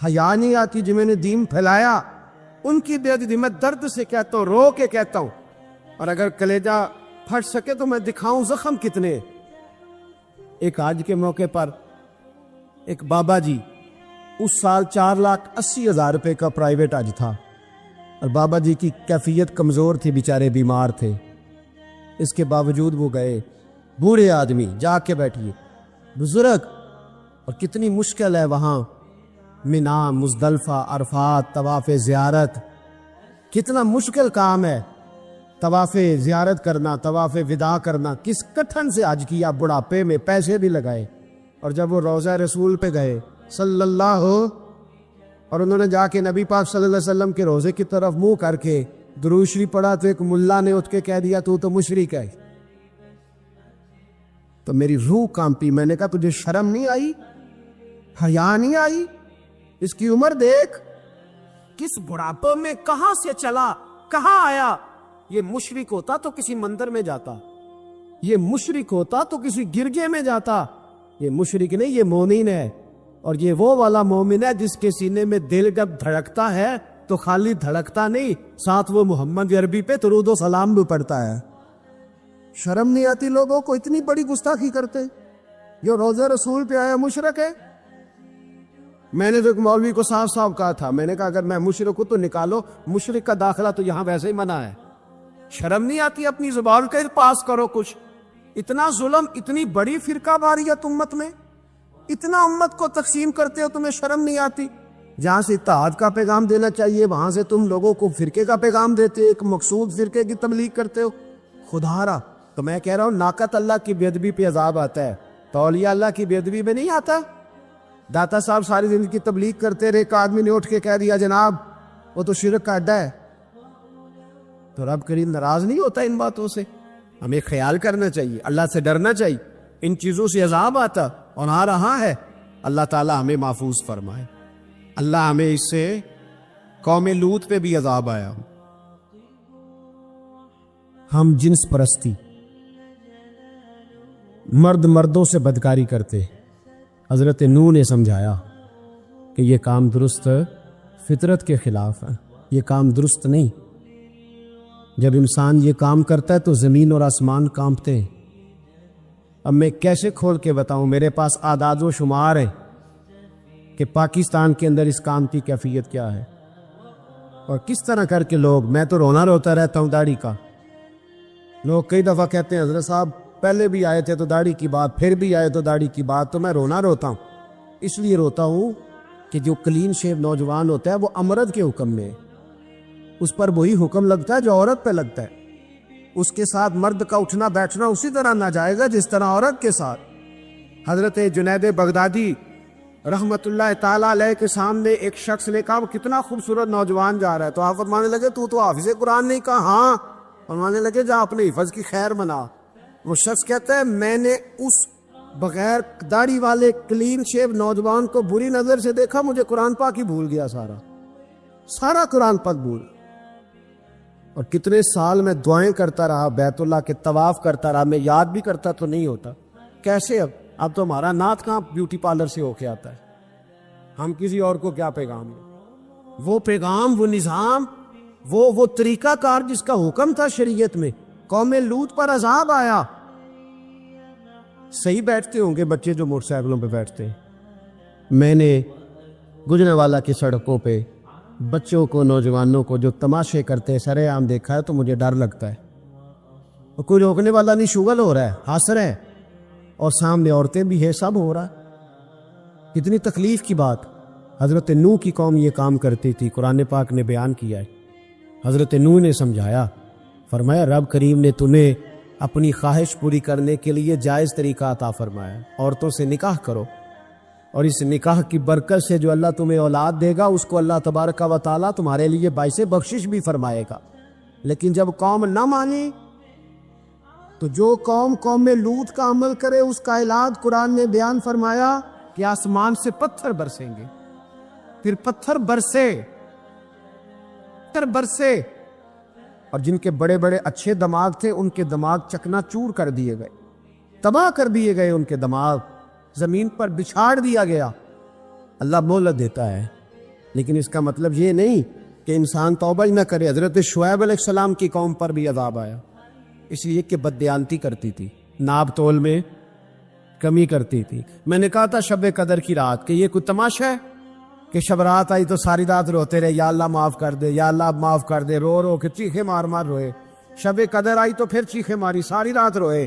حیا نہیں آتی جنہوں نے دین پھیلایا ان کی بے ادبی؟ میں درد سے کہتا ہوں، رو کے کہتا ہوں، اور اگر کلیجہ پھٹ سکے تو میں دکھاؤں زخم کتنے۔ ایک حج کے موقع پر ایک بابا جی، اس سال 4,80,000 روپے کا پرائیویٹ حج تھا، اور بابا جی کی کیفیت کمزور تھی، بیچارے بیمار تھے، اس کے باوجود وہ گئے۔ بوڑھے آدمی، جا کے بیٹھیے، بزرگ، اور کتنی مشکل ہے وہاں، مینا، مزدلفہ، عرفات، طواف زیارت، کتنا مشکل کام ہے طواف زیارت کرنا، طواف وداع کرنا، کس کٹھن سے حج کیا، بڑھاپے میں پیسے بھی لگائے۔ اور جب وہ روضہ رسول پہ گئے صلی اللہ، اور انہوں نے جا کے نبی پاک صلی اللہ علیہ وسلم کے روضے کی طرف منہ کر کے درود شریف پڑھا تو ایک ملا نے اٹھ کے کہہ دیا تو مشرک ہے۔ تو میری روح کانپی، میں نے کہا تجھے شرم نہیں آئی، حیا نہیں آئی؟ اس کی عمر دیکھ، کس بڑھاپے میں کہاں سے چلا، کہاں آیا۔ یہ مشرک ہوتا تو کسی مندر میں جاتا، یہ مشرک ہوتا تو کسی گرجے میں جاتا، یہ مشرک نہیں، یہ مومن ہے۔ اور یہ وہ والا مومن ہے جس کے سینے میں دل جب دھڑکتا ہے تو خالی دھڑکتا نہیں، ساتھ وہ محمد عربی پہ درود و سلام بھی پڑھتا ہے۔ شرم نہیں آتی لوگوں کو؟ اتنی بڑی گستاخی کرتے، جو روزہ رسول پہ آیا مشرک ہے۔ میں نے تو ایک مولوی کو صاف صاف کہا تھا، میں نے کہا اگر میں مشرک ہوں تو نکالو، مشرک کا داخلہ تو یہاں ویسے ہی منع ہے۔ شرم نہیں آتی؟ اپنی زبان کے پاس کرو کچھ۔ اتنا ظلم، اتنی بڑی فرقہ واریت امت میں، اتنا امت کو تقسیم کرتے ہو، تمہیں شرم نہیں آتی؟ جہاں سے اتحاد کا پیغام دینا چاہیے وہاں سے تم لوگوں کو فرقے کا پیغام دیتے، ایک مقصود فرقے کی تبلیغ کرتے ہو۔ خدا را، تو میں کہہ رہا ہوں ناقت اللہ کی بے ادبی پہ عذاب آتا ہے، تو اولیاء اللہ کی بے ادبی پہ نہیں آتا؟ داتا صاحب ساری زندگی تبلیغ کرتے رہے، ایک آدمی نے اٹھ کے کہہ دیا جناب وہ تو شرک کا اڈا ہے، تو رب کریم ناراض نہیں ہوتا ان باتوں سے؟ ہمیں خیال کرنا چاہیے، اللہ سے ڈرنا چاہیے، ان چیزوں سے عذاب آتا اور آ رہا ہے، اللہ تعالیٰ ہمیں محفوظ فرمائے۔ اللہ ہمیں اس سے، قوم لوط پہ بھی عذاب آیا۔ ہم جنس پرستی، مرد مردوں سے بدکاری کرتے، حضرت نوح نے سمجھایا کہ یہ کام درست فطرت کے خلاف ہے، یہ کام درست نہیں۔ جب انسان یہ کام کرتا ہے تو زمین اور آسمان کانپتے ہیں۔ اب میں کیسے کھول کے بتاؤں، میرے پاس اعداد و شمار ہیں کہ پاکستان کے اندر اس کام کی کیفیت کیا ہے، اور کس طرح کر کے لوگ، میں تو رونا روتا رہتا ہوں داڑھی کا۔ لوگ کئی دفعہ کہتے ہیں حضرت صاحب پہلے بھی آئے تھے تو داڑھی کی بات، پھر بھی آئے تو داڑھی کی بات، تو میں رونا روتا ہوں۔ اس لیے روتا ہوں کہ جو کلین شیو نوجوان ہوتا ہے وہ امرد کے حکم میں ہے، اس پر وہی حکم لگتا ہے جو عورت پہ لگتا ہے، اس کے ساتھ مرد کا اٹھنا بیٹھنا اسی طرح نہ جائے گا جس طرح عورت کے ساتھ۔ حضرت جنید بغدادی رحمت اللہ تعالیٰ علیہ کے سامنے ایک شخص نے کہا وہ کتنا خوبصورت نوجوان جا رہا ہے، تو آپ فرمانے لگے تو حافظ قرآن نہیں کہا؟ ہاں۔ فرمانے لگے جا اپنے حفظ کی خیر منا۔ وہ شخص کہتا ہے میں نے اس بغیر داڑھی والے کلین شیو نوجوان کو بری نظر سے دیکھا، مجھے قرآن پاک ہی بھول گیا، سارا قرآن پاک بھول۔ اور کتنے سال میں دعائیں کرتا رہا، بیت اللہ کے طواف کرتا رہا، میں یاد بھی کرتا تو نہیں ہوتا. کیسے اب تو ہمارا نعت کہاں بیوٹی پارلر سے ہو کے آتا ہے. ہم کسی اور کو کیا پیغام دیں؟ وہ پیغام، وہ نظام، وہ طریقہ کار جس کا حکم تھا شریعت میں. قوم لوط پر عذاب آیا. صحیح بیٹھتے ہوں گے بچے جو موٹر سائیکلوں پہ بیٹھتے ہیں. میں نے گجرانوالہ کی سڑکوں پہ بچوں کو، نوجوانوں کو جو تماشے کرتے سر عام دیکھا ہے تو مجھے ڈر لگتا ہے. اور کوئی روکنے والا نہیں، شغل ہو رہا ہے، ہنس رہا ہے، اور سامنے عورتیں بھی ہے، سب ہو رہا ہے. کتنی تکلیف کی بات. حضرت نوح کی قوم یہ کام کرتی تھی، قرآن پاک نے بیان کیا ہے. حضرت نوح نے سمجھایا، فرمایا رب کریم نے تمہیں اپنی خواہش پوری کرنے کے لیے جائز طریقہ عطا فرمایا، عورتوں سے نکاح کرو، اور اس نکاح کی برکت سے جو اللہ تمہیں اولاد دے گا اس کو اللہ تبارک و تعالیٰ تمہارے لیے باعث بخشش بھی فرمائے گا. لیکن جب قوم نہ مانی تو جو قوم لوط کا عمل کرے اس کا علاج قرآن نے بیان فرمایا کہ آسمان سے پتھر برسیں گے. پھر پتھر برسے اور جن کے بڑے بڑے اچھے دماغ تھے ان کے دماغ چکنا چور کر دیے گئے، تباہ کر دیے گئے، ان کے دماغ زمین پر بچھاڑ دیا گیا. اللہ مہلت دیتا ہے، لیکن اس کا مطلب یہ نہیں کہ انسان توبہ ہی نہ کرے. حضرت شعیب علیہ السلام کی قوم پر بھی عذاب آیا، اس لیے کہ بددیانتی کرتی تھی، ناب تول میں کمی کرتی تھی. میں نے کہا تھا شب قدر کی رات کہ یہ کوئی تماشا ہے کہ شب رات آئی تو ساری رات روتے رہے، یا اللہ معاف کر دے، یا اللہ معاف کر دے، رو رو کے چیخے مار مار روئے. شب قدر آئی تو پھر چیخے ماری، ساری رات روئے.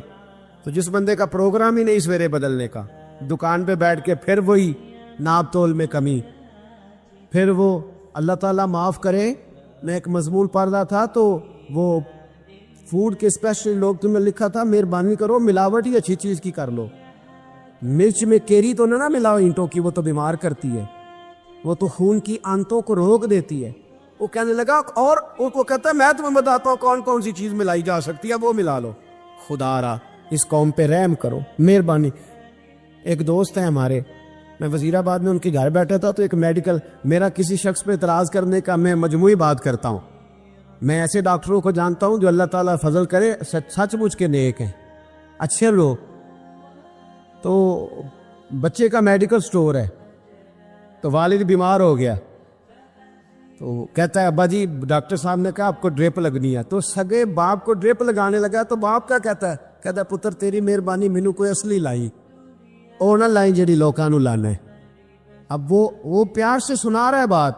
تو جس بندے کا پروگرام ہی نہیں سویرے بدلنے کا، دکان پہ بیٹھ کے پھر وہی ناب تول میں کمی، پھر وہ اللہ تعالیٰ معاف کرے. میں ایک مضمون پڑھ رہا تھا تو وہ فوڈ کے اسپیشل لوگ تمہیں لکھا تھا مہربانی کرو ملاوٹ ہی اچھی چیز کی کر لو. مرچ میں کیری تو نہ ملاؤ اینٹوں کی، وہ تو بیمار کرتی ہے، وہ تو خون کی آنتوں کو روک دیتی ہے. وہ کہنے لگا، اور وہ کہتا ہے میں تمہیں بتاتا ہوں کون کون سی چیز ملائی جا سکتی ہے، وہ ملا لو. خدا را اس قوم پہ رحم کرو، مہربانی. ایک دوست ہیں ہمارے، میں وزیر آباد میں ان کے گھر بیٹھا تھا تو ایک میڈیکل، میرا کسی شخص پہ اعتراض کرنے کا میں مجموعی بات کرتا ہوں. میں ایسے ڈاکٹروں کو جانتا ہوں جو اللہ تعالیٰ فضل کرے سچ مچ کے نیک ہیں، اچھے لوگ. تو بچے کا میڈیکل سٹور ہے، تو والد بیمار ہو گیا تو کہتا ہے ابا جی ڈاکٹر صاحب نے کہا آپ کو ڈرپ لگنی ہے. تو سگے باپ کو ڈرپ لگانے لگا تو باپ کیا کہتا ہے پتر تیری مہربانی مینوں کوئی اصلی لائی، اور نہ لائیں جڑی لوکاں نو لانا ہے. اب وہ پیار سے سنا رہا ہے بات.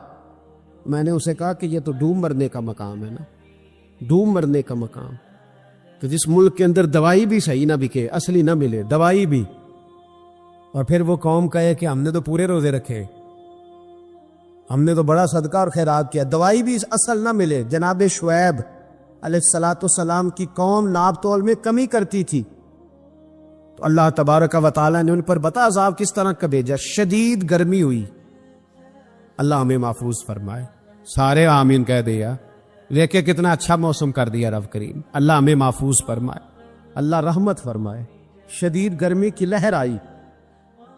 میں نے اسے کہا کہ یہ تو ڈوب مرنے کا مقام ہے نا، ڈوب مرنے کا مقام. تو جس ملک کے اندر دوائی بھی صحیح نہ بکے، اصلی نہ ملے دوائی بھی، اور پھر وہ قوم کہے کہ ہم نے تو پورے روزے رکھے، ہم نے تو بڑا صدقہ اور خیرات کیا، دوائی بھی اصل نہ ملے. جناب شعیب علیہ السلام کی قوم ناب تول میں کمی کرتی تھی تو اللہ تبارک و تعالیٰ نے ان پر بتا عذاب کس طرح کا بھیجا. شدید گرمی ہوئی. اللہ ہمیں محفوظ فرمائے. سارے آمین کہہ دیا. دیکھے کتنا اچھا موسم کر دیا رب کریم. اللہ ہمیں محفوظ فرمائے، اللہ رحمت فرمائے. شدید گرمی کی لہر آئی،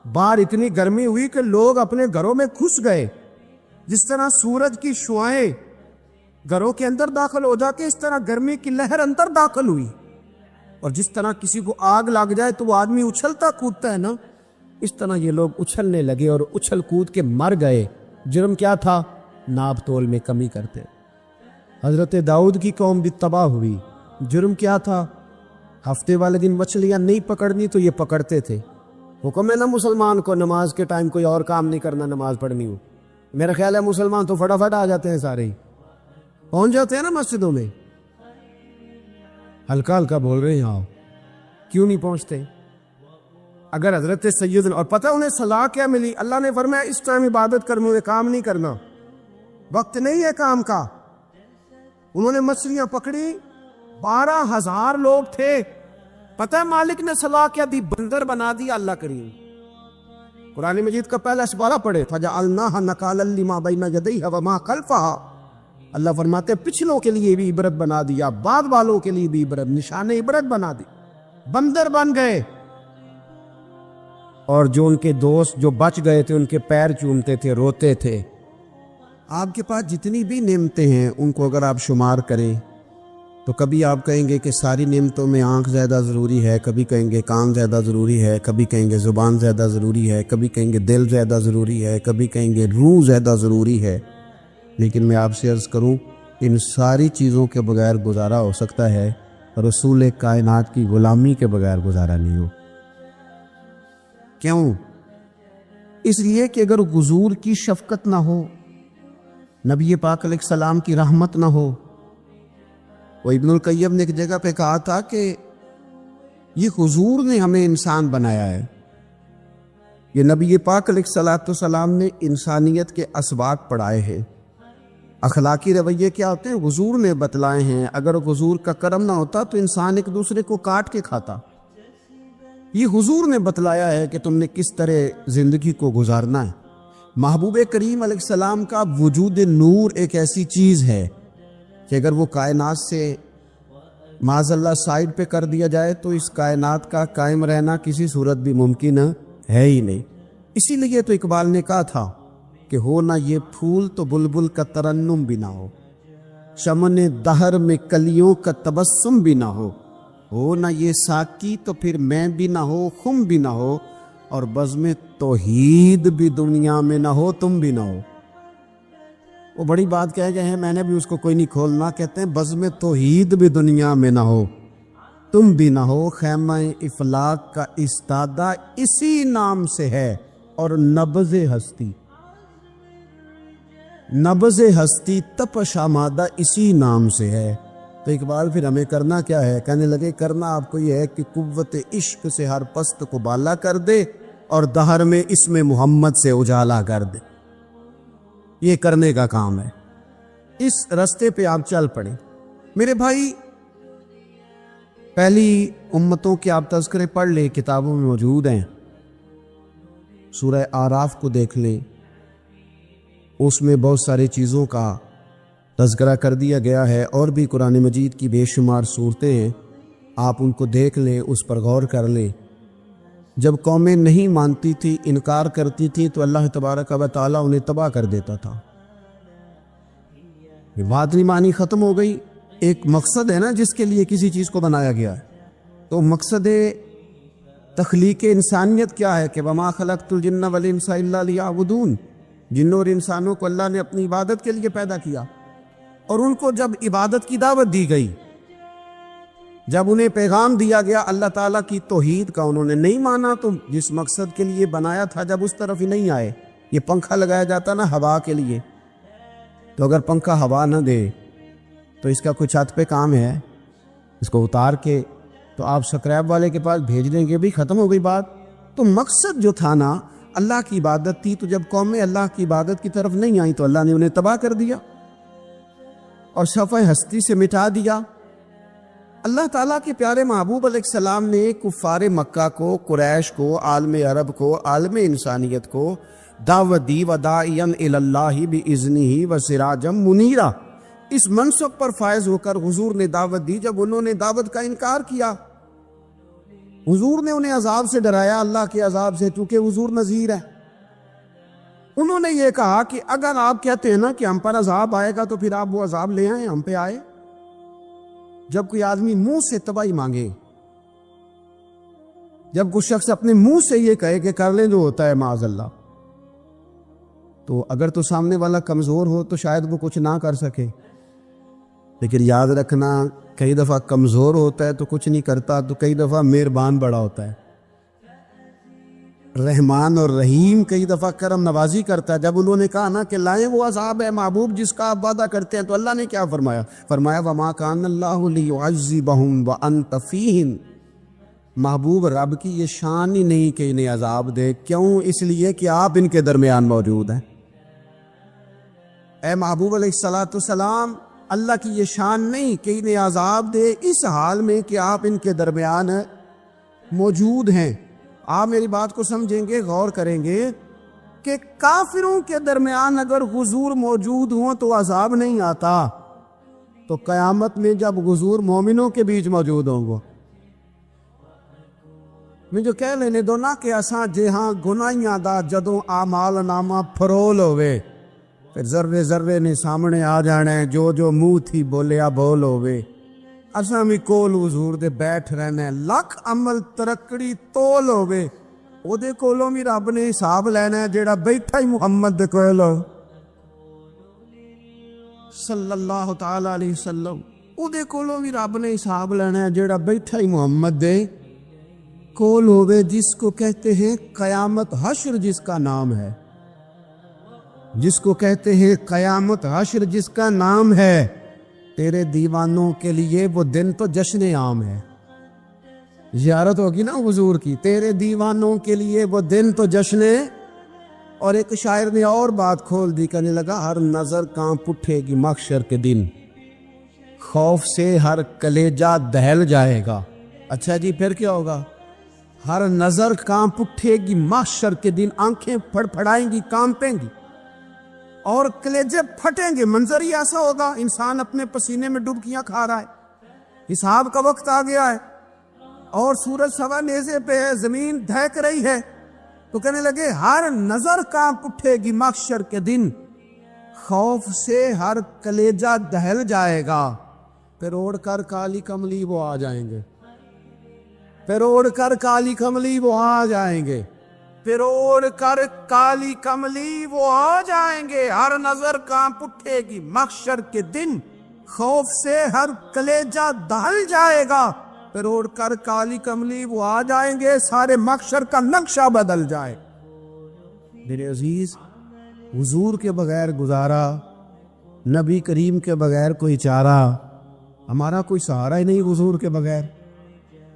باہر اتنی گرمی ہوئی کہ لوگ اپنے گھروں میں گھس گئے. جس طرح سورج کی شعاعیں گھروں کے اندر داخل ہو جاتی، اس طرح گرمی کی لہر اندر داخل ہوئی. اور جس طرح کسی کو آگ لگ جائے تو وہ آدمی اچھلتا کودتا ہے نا، اس طرح یہ لوگ اچھلنے لگے اور اچھل کود کے مر گئے. جرم کیا تھا؟ ناب تول میں کمی کرتے. حضرت داؤد کی قوم بھی تباہ ہوئی. جرم کیا تھا؟ ہفتے والے دن مچھلیاں نہیں پکڑنی تو یہ پکڑتے تھے. حکم ہے نا مسلمان کو نماز کے ٹائم کوئی اور کام نہیں کرنا، نماز پڑھنی ہو. میرا خیال ہے مسلمان تو فٹافٹ آ جاتے ہیں، سارے ہی پہنچ جاتے ہیں نا مسجدوں میں. ہلکا ہلکا بول رہے ہیں، آؤ کیوں نہیں پہنچتے؟ اگر حضرت سیدنا، اور پتہ انہیں صلاح کیا ملی؟ اللہ نے فرمایا اس ٹائم عبادت کرنے میں کام نہیں کرنا، وقت نہیں ہے کام کا. انہوں نے مچھلیاں پکڑی، 12,000 لوگ تھے. پتہ ہے مالک نے صلاح کیا دی؟ بندر بنا دیا اللہ کریم. قرآن مجید کا پہلا سپارہ پڑھے، فَجَعَلْنَاهَا نَكَالًا لِمَا بَيْنَ يَدَيْهَا وَمَا خَلْفَهَا. اللہ فرماتے پچھلوں کے لیے بھی عبرت بنا دیا، بعد والوں کے لیے بھی عبرت، نشان عبرت بنا دی. بندر بن گئے، اور جو ان کے دوست جو بچ گئے تھے ان کے پیر چومتے تھے، روتے تھے. آپ کے پاس جتنی بھی نعمتیں ہیں ان کو اگر آپ شمار کریں تو کبھی آپ کہیں گے کہ ساری نعمتوں میں آنکھ زیادہ ضروری ہے، کبھی کہیں گے کان زیادہ ضروری ہے، کبھی کہیں گے زبان زیادہ ضروری ہے، کبھی کہیں گے دل زیادہ ضروری ہے، کبھی کہیں گے روح زیادہ ضروری ہے. لیکن میں آپ سے عرض کروں، ان ساری چیزوں کے بغیر گزارا ہو سکتا ہے، رسول کائنات کی غلامی کے بغیر گزارا نہیں ہو. کیوں؟ اس لیے کہ اگر حضور کی شفقت نہ ہو، نبی پاک علیہ السلام کی رحمت نہ ہو. وہ ابن القیم نے ایک جگہ پہ کہا تھا کہ یہ حضور نے ہمیں انسان بنایا ہے، یہ نبی پاک علیہ السلام نے انسانیت کے اسباق پڑھائے ہیں. اخلاقی رویے کیا ہوتے ہیں؟ حضور نے بتلائے ہیں. اگر حضور کا کرم نہ ہوتا تو انسان ایک دوسرے کو کاٹ کے کھاتا. یہ حضور نے بتلایا ہے کہ تم نے کس طرح زندگی کو گزارنا ہے. محبوب کریم علیہ السلام کا وجود نور ایک ایسی چیز ہے کہ اگر وہ کائنات سے معاذ اللہ سائڈ پہ کر دیا جائے تو اس کائنات کا قائم رہنا کسی صورت بھی ممکن ہے ہی نہیں. اسی لیے تو اقبال نے کہا تھا کہ ہو نہ یہ پھول تو بلبل کا ترنم بھی نہ ہو، چمن دہر میں کلیوں کا تبسم بھی نہ ہو نہ یہ ساقی تو پھر میں بھی نہ ہو، خم بھی نہ ہو، اور بزم توحید بھی دنیا میں نہ ہو، تم بھی نہ ہو. وہ بڑی بات کہہ گئے ہیں، میں نے بھی اس کو کوئی نہیں کھولنا. کہتے ہیں بزم توحید بھی دنیا میں نہ ہو، تم بھی نہ ہو، خیمہ افلاق کا استادہ اسی نام سے ہے، اور نبض ہستی تپش آمادہ اسی نام سے ہے. تو اقبال پھر ہمیں کرنا کیا ہے؟ کہنے لگے کرنا آپ کو یہ ہے کہ قوت عشق سے ہر پست کو بالا کر دے اور دہر میں اسم محمد سے اجالا کر دے. یہ کرنے کا کام ہے. اس رستے پہ آپ چل پڑیں. میرے بھائی، پہلی امتوں کے آپ تذکرے پڑھ لیں، کتابوں میں موجود ہیں. سورہ آراف کو دیکھ لیں، اس میں بہت ساری چیزوں کا تذکرہ کر دیا گیا ہے. اور بھی قرآن مجید کی بے شمار صورتیں ہیں، آپ ان کو دیکھ لیں، اس پر غور کر لیں. جب قومیں نہیں مانتی تھی، انکار کرتی تھی، تو اللہ تبارک و تعالیٰ انہیں تباہ کر دیتا تھا. بات نہیں مانی، ختم ہو گئی. ایک مقصد ہے نا جس کے لیے کسی چیز کو بنایا گیا ہے. تو مقصد تخلیق انسانیت کیا ہے؟ کہ وما خلقت الجن والانس الا لیعبدون. جنوں اور انسانوں کو اللہ نے اپنی عبادت کے لیے پیدا کیا. اور ان کو جب عبادت کی دعوت دی گئی، جب انہیں پیغام دیا گیا اللہ تعالیٰ کی توحید کا، انہوں نے نہیں مانا. تو جس مقصد کے لیے بنایا تھا جب اس طرف ہی نہیں آئے. یہ پنکھا لگایا جاتا نا ہوا کے لیے، تو اگر پنکھا ہوا نہ دے تو اس کا کوئی چھت پہ کام ہے؟ اس کو اتار کے تو آپ سکریپ والے کے پاس بھیج دیں گے، بھی ختم ہو گئی بات. تو مقصد جو تھا نا، اللہ کی عبادت تھی. تو جب قومیں اللہ کی عبادت کی طرف نہیں آئیں تو اللہ نے انہیں تباہ کر دیا اور صفحہ ہستی سے مٹا دیا. اللہ تعالیٰ کے پیارے محبوب علیہ السلام نے کفار مکہ کو، قریش کو، عالم عرب کو، عالم انسانیت کو دعوت دی. وداعیا الی اللہ باذنہ وسراجا منیرا. اس منصب پر فائز ہو کر حضور نے دعوت دی. جب انہوں نے دعوت کا انکار کیا، حضور نے انہیں عذاب سے ڈرایا، اللہ کے عذاب سے، چونکہ حضور نذیر ہے. انہوں نے یہ کہا کہ اگر آپ کہتے ہیں نا کہ ہم پر عذاب آئے گا تو پھر آپ وہ عذاب لے آئیں، ہم پہ آئے. جب کوئی آدمی منہ سے تباہی مانگے، جب کوئی شخص اپنے منہ سے یہ کہے کہ کر لیں جو ہوتا ہے معاذ اللہ، تو اگر تو سامنے والا کمزور ہو تو شاید وہ کچھ نہ کر سکے. لیکن یاد رکھنا، کئی دفعہ کمزور ہوتا ہے تو کچھ نہیں کرتا، تو کئی دفعہ مہربان بڑا ہوتا ہے. رحمان اور رحیم کئی دفعہ کرم نوازی کرتا ہے. جب انہوں نے کہا نا کہ لائیں وہ عذاب ہے محبوب جس کا آپ وعدہ کرتے ہیں، تو اللہ نے کیا فرمایا؟ فرمایا وما کان اللہ لیعذبہم وانت فیہم. محبوب رب کی یہ شان ہی نہیں کہ انہیں عذاب دے. کیوں؟ اس لیے کہ آپ ان کے درمیان موجود ہیں. اے محبوب علیہ السلام، اللہ کی یہ شان نہیں کہ انہیں عذاب دے اس حال میں کہ آپ ان کے درمیان موجود ہیں. آپ میری بات کو سمجھیں گے، غور کریں گے کہ کافروں کے درمیان اگر حضور موجود ہوں تو عذاب نہیں آتا، تو قیامت میں جب حضور مومنوں کے بیچ موجود ہوں گے، میں جو کہہ لینے دو نا کہ اساں جہاں گناہیاں دا جدوں اعمال نامہ فرول ہوئے، پھر ذرے ذرے نے سامنے آ جانا ہے، جو جو منہ تھی بولیا بول ہوئے. اساں بھی کول حضور دے بیٹھ رہنا ہے، لکھ عمل ترکڑی تول ہوے او دے کولوں بھی رب نے حساب لینا ہے جیڑا بیٹھا ہی محمد دے کول صلی اللہ تعالی علیہ وسلم، او دے کولوں بھی رب نے حساب لینا ہے جیڑا بیٹھا ہی محمد دے کول ہوے، جس کو کہتے ہیں قیامت حشر، جس کا نام ہے، جس کو کہتے ہیں قیامت حشر، جس کا نام ہے۔ تیرے دیوانوں کے لیے وہ دن تو جشن عام ہے، زیارت ہوگی نا حضور کی، تیرے دیوانوں کے لیے وہ دن تو جشن ہے۔ اور ایک شاعر نے اور بات کھول دی، کہنے لگا ہر نظر کانپ اٹھے گی محشر کے دن، خوف سے ہر کلیجہ دہل جائے گا۔ اچھا جی پھر کیا ہوگا؟ ہر نظر کانپ اٹھے گی محشر کے دن، آنکھیں پھڑ پھڑائیں گی، کانپیں گی اور کلیجے پھٹیں گے۔ منظر ہی ایسا ہوگا، انسان اپنے پسینے میں ڈبکیاں کھا رہا ہے، حساب کا وقت آ گیا ہے اور سورج سوا نیزے پہ ہے، زمین دھڑک رہی ہے، تو کہنے لگے ہر نظر کانپ اٹھے گی محشر کے دن، خوف سے ہر کلیجہ دہل جائے گا۔ پھر اوڑھ کر کالی کملی وہ آ جائیں گے، پھر اوڑھ کر کالی کملی وہ آ جائیں گے، پھر اوڑھ کر کالی کملی وہ آ جائیں گے، ہر نظر کانپ اٹھے گی محشر کے دن، خوف سے ہر کلیجہ دہل جائے گا، پھر اوڑھ کر کالی کملی وہ آ جائیں گے، سارے محشر کا نقشہ بدل جائے۔ میرے عزیز، حضور کے بغیر گزارا، نبی کریم کے بغیر کوئی چارہ، ہمارا کوئی سہارا ہی نہیں حضور کے بغیر،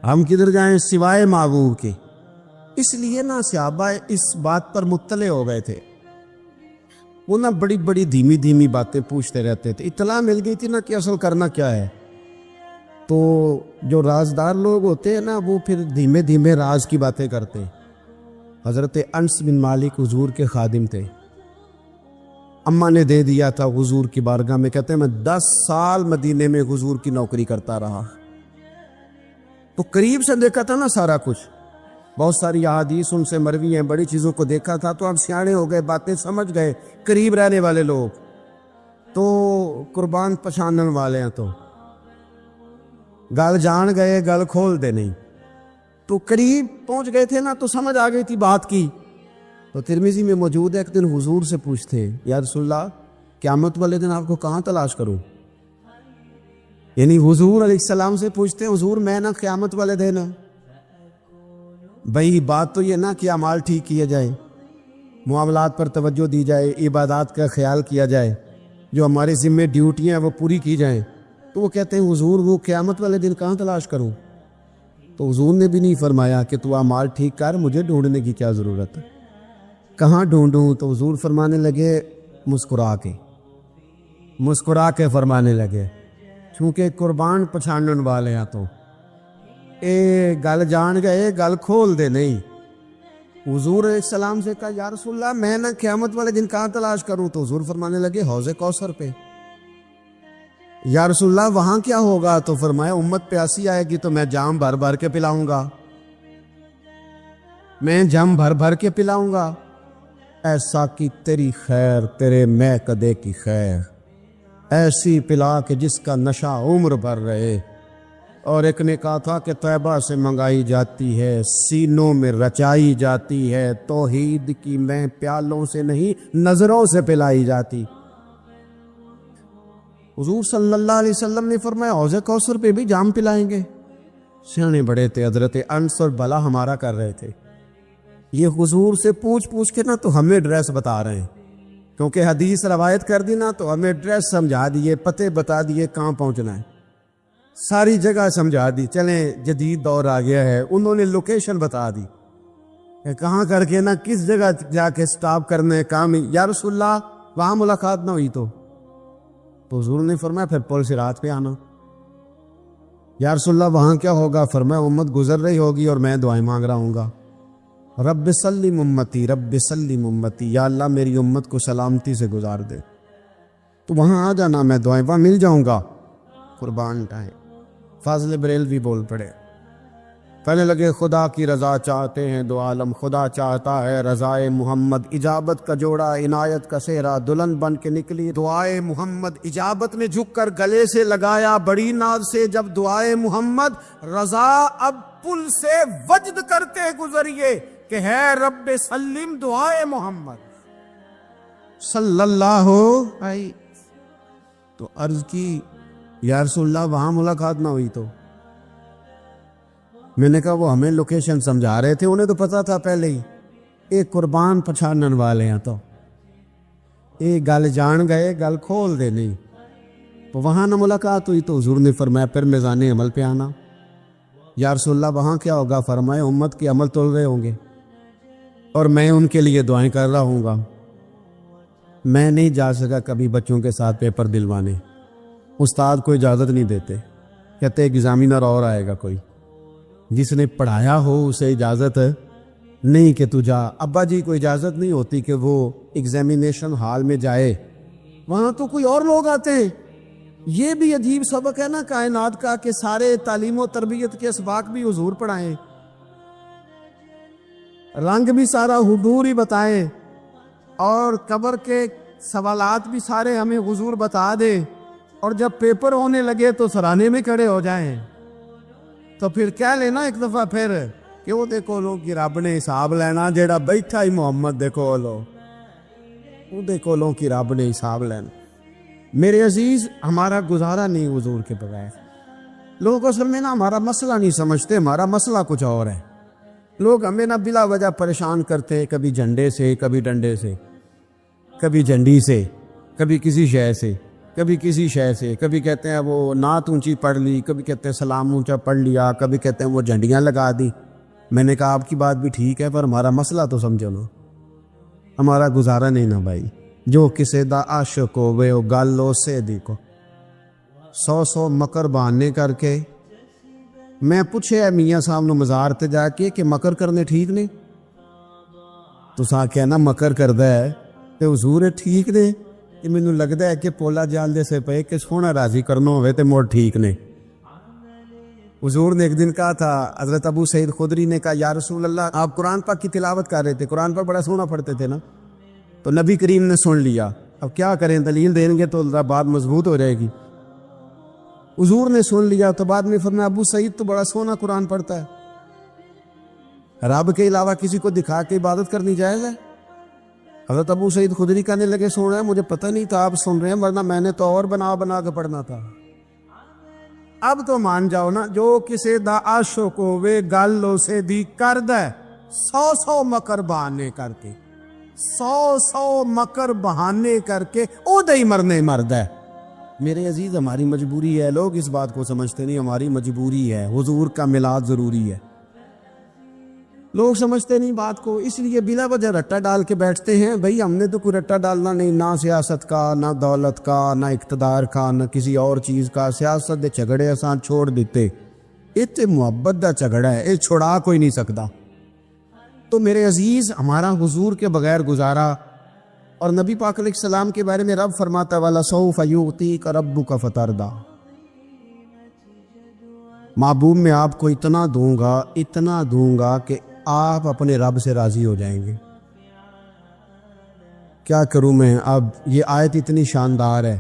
ہم کدھر جائیں سوائے محبوب کے۔ اس لیے نا صحابہ اس بات پر مطلع ہو گئے تھے، وہ نا بڑی بڑی دھیمی دھیمی باتیں پوچھتے رہتے تھے، اطلاع مل گئی تھی نا کہ اصل کرنا کیا ہے۔ تو جو رازدار لوگ ہوتے ہیں نا، وہ پھر دھیمے دھیمے راز کی باتیں کرتے ہیں۔ حضرت انس بن مالک حضور کے خادم تھے، اماں نے دے دیا تھا حضور کی بارگاہ میں، کہتے ہیں میں 10 سال مدینے میں حضور کی نوکری کرتا رہا، تو قریب سے دیکھا تھا نا سارا کچھ، بہت ساری احادیث ان سے مروی ہیں، بڑی چیزوں کو دیکھا تھا، تو ہم سیانے ہو گئے، باتیں سمجھ گئے، قریب رہنے والے لوگ تو قربان پچھانن والے ہیں، تو گل جان گئے، گل کھول دے نہیں، تو قریب پہنچ گئے تھے نا، تو سمجھ آ گئی تھی بات کی۔ تو ترمذی میں موجود ہے، ایک دن حضور سے پوچھتے، یا رسول اللہ قیامت والے دن آپ کو کہاں تلاش کروں؟ یعنی حضور علیہ السلام سے پوچھتے ہیں، حضور میں نا قیامت والے دن، بھئی بات تو یہ نا کہ اعمال ٹھیک کیے جائیں، معاملات پر توجہ دی جائے، عبادات کا خیال کیا جائے، جو ہمارے ذمہ ڈیوٹیاں ہیں وہ پوری کی جائیں۔ تو وہ کہتے ہیں حضور وہ قیامت والے دن کہاں تلاش کروں؟ تو حضور نے بھی نہیں فرمایا کہ تو اعمال ٹھیک کر، مجھے ڈھونڈنے کی کیا ضرورت ہے، کہاں ڈھونڈوں؟ تو حضور فرمانے لگے مسکرا کے فرمانے لگے، چونکہ قربان پچھانن والے ہیں، تو اے گل جان گئے، گل کھول دے نہیں۔ حضور علیہ السلام سے کہا یا رسول اللہ میں نہ قیامت والے دن کہاں تلاش کروں؟ تو حضور فرمانے لگے حوض کوثر پہ۔ یا رسول اللہ وہاں کیا ہوگا؟ تو فرمایا امت پیاسی آئے گی تو میں جام بھر بھر کے پلاؤں گا، میں جام بھر بھر کے پلاؤں گا۔ ایسا کی تیری خیر، تیرے میں کدے کی خیر، ایسی پلا کہ جس کا نشہ عمر بھر رہے۔ اور ایک نے کہا تھا کہ طیبہ سے منگائی جاتی ہے، سینوں میں رچائی جاتی ہے، توحید کی میں پیالوں سے نہیں نظروں سے پلائی جاتی۔ حضور صلی اللہ علیہ وسلم نے فرمایا حوض کوثر پہ بھی جام پلائیں گے؟ سیانے بڑے تھے حضرت انس، اور بلا ہمارا کر رہے تھے، یہ حضور سے پوچھ پوچھ کے نا تو ہمیں ایڈریس بتا رہے ہیں، کیونکہ حدیث روایت کر دی نا تو ہمیں ایڈریس سمجھا دیے، پتے بتا دیے کہاں پہنچنا ہے، ساری جگہ سمجھا دی۔ چلیں جدید دور آ گیا ہے، انہوں نے لوکیشن بتا دی کہ کہاں کر کے نا کس جگہ جا کے سٹاپ کرنے کام۔ یا رسول اللہ وہاں ملاقات نہ ہوئی تو حضور نے فرمایا پھر پل صراط پہ آنا۔ یا رسول اللہ وہاں کیا ہوگا؟ فرمایا امت گزر رہی ہوگی اور میں دعائیں مانگ رہا ہوں گا، رب سلم امتی، رب سلم امتی، یا اللہ میری امت کو سلامتی سے گزار دے، تو وہاں آ جانا، میں دعائیں وہاں مل جاؤں گا۔ قربان ٹائم فاضل بریلوی بول پڑے، کہنے لگے خدا کی رضا چاہتے ہیں دو عالم، خدا چاہتا ہے رضائے محمد، اجابت کا جوڑا عنایت کا سہرا دلہن بن کے نکلی دعائے محمد، اجابت نے جھک کر گلے سے لگایا بڑی ناز سے جب دعائے محمد، رضا اب پل سے وجد کرتے گزریے کہ ہے رب سلم دعائے محمد صلی اللہ علیہ۔ تو عرض کی یا رسول اللہ وہاں ملاقات نہ ہوئی تو؟ میں نے کہا وہ ہمیں لوکیشن سمجھا رہے تھے، انہیں تو پتا تھا پہلے ہی، ایک قربان پچھانن والے ہیں تو ایک گل جان گئے گل کھول دے نہیں، تو وہاں نہ ملاقات ہوئی تو حضور نے فرمایا پھر میزان عمل پہ آنا۔ یا رسول اللہ وہاں کیا ہوگا؟ فرمائے امت کے عمل تول رہے ہوں گے اور میں ان کے لیے دعائیں کر رہا ہوں گا۔ میں نہیں جا سکا کبھی بچوں کے ساتھ پیپر دلوانے، استاد کو اجازت نہیں دیتے، کہتے ایگزامینر اور آئے گا کوئی، جس نے پڑھایا ہو اسے اجازت نہیں کہ تو جا۔ ابا جی کو اجازت نہیں ہوتی کہ وہ ایگزامینیشن ہال میں جائے، وہاں تو کوئی اور لوگ آتے ہیں۔ یہ بھی عجیب سبق ہے نا کائنات کا کہ سارے تعلیم و تربیت کے اسباق بھی حضور پڑھائیں، رنگ بھی سارا حضور ہی بتائیں، اور قبر کے سوالات بھی سارے ہمیں حضور بتا دے، اور جب پیپر ہونے لگے تو سرانے میں کھڑے ہو جائیں۔ تو پھر کیا لینا ایک دفعہ پھر کہ وہ دیکھو لو کہ رب نے حساب لینا، جیڑا بیٹھا ہی محمد دیکھو لو، وہ دیکھو لو کہ رب نے حساب لینا۔ میرے عزیز ہمارا گزارا نہیں حضور کے بغیر۔ لوگ اصل میں نا ہمارا مسئلہ نہیں سمجھتے، ہمارا مسئلہ کچھ اور ہے۔ لوگ ہمیں نہ بلا وجہ پریشان کرتے، کبھی جھنڈے سے، کبھی ڈنڈے سے، کبھی جھنڈی سے، کبھی کسی شے سے، کبھی کسی شے سے، کبھی کہتے ہیں وہ نعت اونچی پڑھ لی، کبھی کہتے ہیں سلام اونچا پڑھ لیا، کبھی کہتے ہیں وہ جھنڈیاں لگا دی۔ میں نے کہا آپ کی بات بھی ٹھیک ہے پر ہمارا مسئلہ تو سمجھو نا، ہمارا گزارا نہیں نا بھائی۔ جو کسے دا عاشق ہوئے وہ گل لو سے دیکھو، 100 مکر بہانے کر کے۔ میں پوچھے ہے میاں صاحب نو مزار تے جا کے کہ مکر کرنے ٹھیک نے؟ تو سا کہنا مکر کردا ہے تے حضور ٹھیک نے؟ کہ مینوں لگدا ہے کہ پولا جال دے سے پے کہ سونا راضی کرنا ہوئے تے موڑ ٹھیک نے۔ حضور نے ایک دن کہا تھا، حضرت ابو سعید خدری نے کہا یا رسول اللہ آپ قرآن پاک کی تلاوت کر رہے تھے، قرآن پاک بڑا سونا پڑھتے تھے نا، تو نبی کریم نے سن لیا، اب کیا کریں دلیل دیں گے تو بات مضبوط ہو جائے گی۔ حضور نے سن لیا تو بعد میں فرمایا ابو سعید تو بڑا سونا قرآن پڑھتا ہے، رب کے علاوہ کسی کو دکھا کے عبادت کرنی جائز ہے؟ حضرت ابو سعید خدری کہنے لگے سونا ہے مجھے پتہ نہیں تھا آپ سن رہے ہیں، ورنہ میں نے تو اور بنا بنا کے پڑھنا تھا۔ اب تو مان جاؤ نا، جو کسے دا عاشق ہوئے گل لو سے دی کرد ہے، 100 مکر بہانے کر کے، 100 مکر بہانے کر کے او دئی مرنے مرد ہے۔ میرے عزیز ہماری مجبوری ہے، لوگ اس بات کو سمجھتے نہیں، ہماری مجبوری ہے، حضور کا میلاد ضروری ہے، لوگ سمجھتے نہیں بات کو، اس لیے بلا وجہ رٹا ڈال کے بیٹھتے ہیں۔ بھئی ہم نے تو کوئی رٹا ڈالنا نہیں، نہ سیاست کا، نہ دولت کا، نہ اقتدار کا، نہ کسی اور چیز کا۔ سیاست دے جھگڑے آسان چھوڑ دیتے، اتنے محبت دا جھگڑا ہے، یہ چھڑا کوئی نہیں سکتا۔ تو میرے عزیز ہمارا حضور کے بغیر گزارا، اور نبی پاک علیہ السلام کے بارے میں رب فرماتا والا سوف یعطیک ربک فترضی، محبوب میں آپ کو اتنا دوں گا کہ آپ اپنے رب سے راضی ہو جائیں گے۔ کیا کروں میں؟ اب یہ آیت اتنی شاندار ہے۔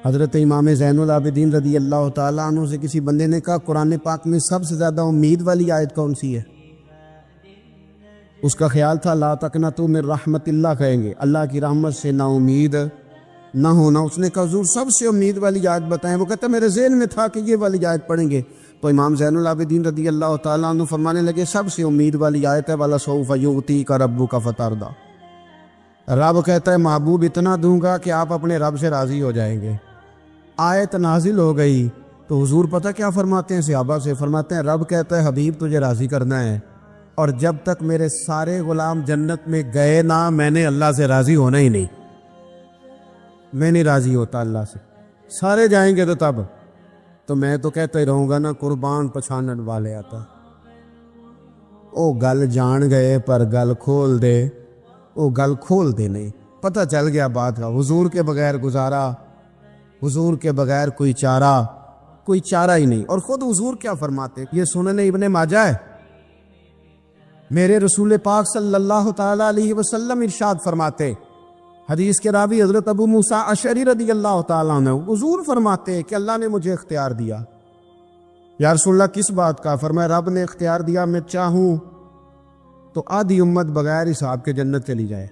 حضرت امام زین العابدین رضی اللہ تعالیٰ عنہ سے کسی بندے نے کہا قرآن پاک میں سب سے زیادہ امید والی آیت کون سی ہے؟ اس کا خیال تھا لا تقنطوا من رحمت اللہ کہیں گے، اللہ کی رحمت سے نا امید نہ ہونا۔ اس نے کہا حضور سب سے امید والی آیت بتائیں۔ وہ کہتا میرے ذہن میں تھا کہ یہ والی آیت پڑھیں گے۔ تو امام زین العابدین رضی اللہ تعالیٰ عنہ فرمانے لگے سب سے امید والی آیت ہے وَلَسَوْفَ يُعْطِيكَ رَبُّكَ فَتَرْضَىٰ، رب کہتا ہے محبوب اتنا دوں گا کہ آپ اپنے رب سے راضی ہو جائیں گے۔ آیت نازل ہو گئی تو حضور پتہ کیا فرماتے ہیں صحابہ سے؟ فرماتے ہیں رب کہتا ہے حبیب تجھے راضی کرنا ہے، اور جب تک میرے سارے غلام جنت میں گئے نہ میں نے اللہ سے راضی ہونا ہی نہیں، میں نہیں راضی ہوتا اللہ سے۔ سارے جائیں گے تو تب تو میں تو کہتا ہی رہوں گا نا قربان پچھانن والے آتا، او گل جان گئے پر گل کھول دے، او گل کھول دے نہیں، پتہ چل گیا بات کا۔ حضور کے بغیر گزارا، حضور کے بغیر کوئی چارہ ہی نہیں۔ اور خود حضور کیا فرماتے، یہ سنن ابن ماجہ ہے، میرے رسول پاک صلی اللہ تعالیٰ علیہ وسلم ارشاد فرماتے، حدیث کے راوی حضرت ابو موسیٰ اشعری رضی اللہ تعالیٰ عنہ، حضور فرماتے کہ اللہ نے مجھے اختیار دیا۔ یا رسول اللہ کس بات کا؟ فرمایا رب نے اختیار دیا، میں چاہوں تو آدھی امت بغیر حساب کے جنت چلی جائے،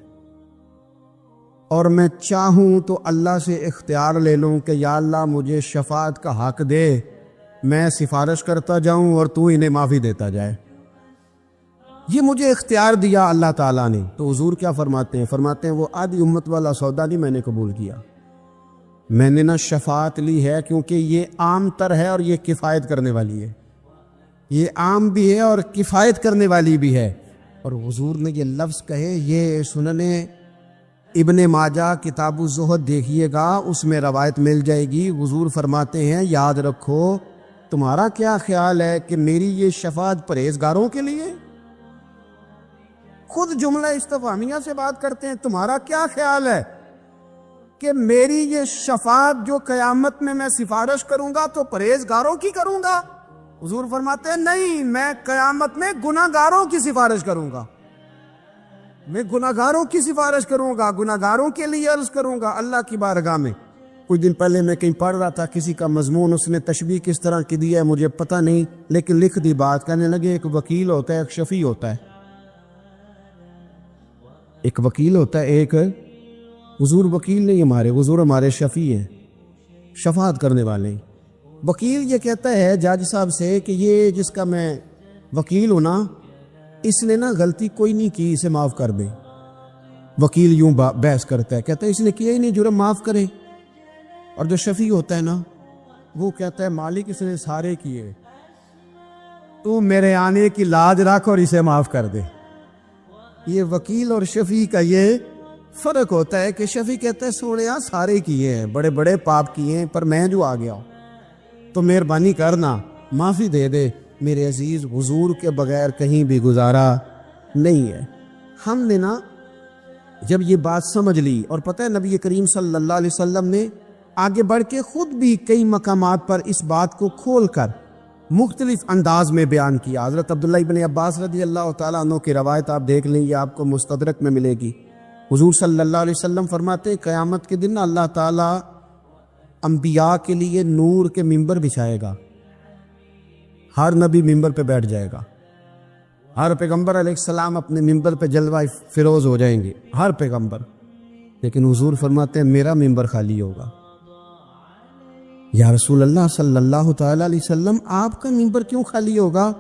اور میں چاہوں تو اللہ سے اختیار لے لوں کہ یا اللہ مجھے شفاعت کا حق دے، میں سفارش کرتا جاؤں اور تو انہیں معافی دیتا جائے۔ یہ مجھے اختیار دیا اللہ تعالیٰ نے۔ تو حضور کیا فرماتے ہیں؟ فرماتے ہیں وہ آدھی امت والا سودا نہیں میں نے قبول کیا، میں نے نہ شفاعت لی ہے، کیونکہ یہ عام تر ہے اور یہ کفایت کرنے والی ہے، یہ عام بھی ہے اور کفایت کرنے والی بھی ہے۔ اور حضور نے یہ لفظ کہے، یہ سنن ابن ماجہ کتاب الزہد دیکھیے گا، اس میں روایت مل جائے گی۔ حضور فرماتے ہیں یاد رکھو تمہارا کیا خیال ہے کہ میری یہ شفاعت پرہیزگاروں کے لیے؟ خود جملہ استفہامیہ سے بات کرتے ہیں، تمہارا کیا خیال ہے کہ میری یہ شفاعت جو قیامت میں سفارش کروں گا تو پرہیزگاروں کی کروں گا؟ حضور فرماتے ہیں نہیں، میں قیامت میں گناہ گاروں کی سفارش کروں گا، میں گناہ گاروں کی سفارش کروں گا، گناہ گاروں کے لیے عرض کروں گا اللہ کی بارگاہ میں۔ کچھ دن پہلے میں کہیں پڑھ رہا تھا کسی کا مضمون، اس نے تشبیہ کس طرح کی دی ہے مجھے پتہ نہیں، لیکن لکھ دی بات، کہنے لگے ایک وکیل ہوتا ہے، ایک شفیع ہوتا ہے، ایک وکیل ہوتا ہے، ایک حضور وکیل نہیں ہمارے، حضور ہمارے شفیع ہیں، شفاعت کرنے والے ہیں۔ وکیل یہ کہتا ہے جج صاحب سے کہ یہ جس کا میں وکیل ہوں نا، اس نے نا غلطی کوئی نہیں کی، اسے معاف کر دے۔ وکیل یوں بحث کرتا ہے، کہتا ہے اس نے کیا ہی نہیں، جرم معاف کرے۔ اور جو شفیع ہوتا ہے نا، وہ کہتا ہے مالک اس نے سارے کیے، تو میرے آنے کی لاج رکھ اور اسے معاف کر دے۔ یہ وکیل اور شفیع کا یہ فرق ہوتا ہے کہ شفیع کہتا ہے سوڑیا سارے کیے ہیں، بڑے بڑے پاپ کیے ہیں، پر میں جو آ گیا ہوں تو مہربانی کرنا معافی دے دے۔ میرے عزیز حضور کے بغیر کہیں بھی گزارا نہیں ہے۔ ہم نے نا جب یہ بات سمجھ لی، اور پتہ ہے نبی کریم صلی اللہ علیہ وسلم نے آگے بڑھ کے خود بھی کئی مقامات پر اس بات کو کھول کر مختلف انداز میں بیان کیا۔ حضرت عبداللہ ابن عباس رضی اللہ تعالیٰ عنہ کی روایت آپ دیکھ لیں، یہ آپ کو مستدرک میں ملے گی۔ حضور صلی اللہ علیہ وسلم فرماتے ہیں قیامت کے دن اللہ تعالیٰ انبیاء کے لیے نور کے ممبر بچھائے گا، ہر نبی ممبر پہ بیٹھ جائے گا، ہر پیغمبر علیہ السلام اپنے ممبر پہ جلوہ فروز ہو جائیں گے، ہر پیغمبر۔ لیکن حضور فرماتے ہیں میرا ممبر خالی ہوگا۔ یا رسول اللہ صلی اللہ تعالیٰ علیہ وسلم آپ کا ممبر کیوں خالی ہوگا؟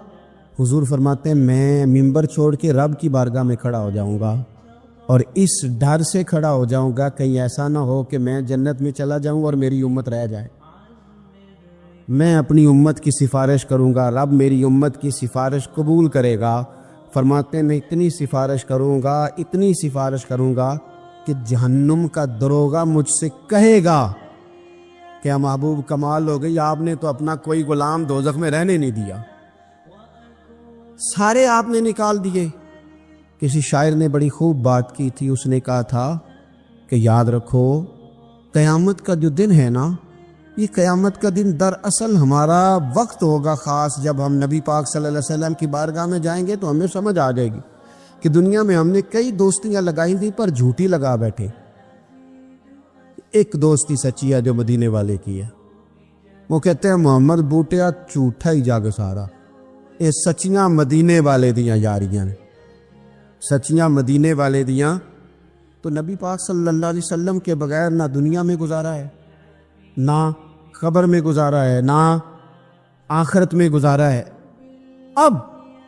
حضور فرماتے ہیں میں ممبر چھوڑ کے رب کی بارگاہ میں کھڑا ہو جاؤں گا، اور اس ڈر سے کھڑا ہو جاؤں گا کہیں ایسا نہ ہو کہ میں جنت میں چلا جاؤں اور میری امت رہ جائے۔ میں اپنی امت کی سفارش کروں گا، رب میری امت کی سفارش قبول کرے گا۔ فرماتے ہیں میں اتنی سفارش کروں گا، اتنی سفارش کروں گا کہ جہنم کا دروغہ مجھ سے کہے گا کہ محبوب کمال ہو گئی، آپ نے تو اپنا کوئی غلام دوزخ میں رہنے نہیں دیا، سارے آپ نے نکال دیے۔ کسی شاعر نے بڑی خوب بات کی تھی، اس نے کہا تھا کہ یاد رکھو قیامت کا جو دن ہے نا، یہ قیامت کا دن دراصل ہمارا وقت ہوگا خاص، جب ہم نبی پاک صلی اللہ علیہ وسلم کی بارگاہ میں جائیں گے تو ہمیں سمجھ آ جائے گی کہ دنیا میں ہم نے کئی دوستیاں لگائی تھیں پر جھوٹی لگا بیٹھے۔ ایک دوستی سچی ہے جو مدینے والے کی ہے، وہ کہتے ہیں محمد بوٹیا جھوٹا ہی جگ سارا، یہ سچیاں مدینے والے دیاں یاریاں نے، سچیاں مدینے والے دیاں۔ تو نبی پاک صلی اللہ علیہ وسلم کے بغیر نہ دنیا میں گزارا ہے، نہ قبر میں گزارا ہے، نہ آخرت میں گزارا ہے۔ اب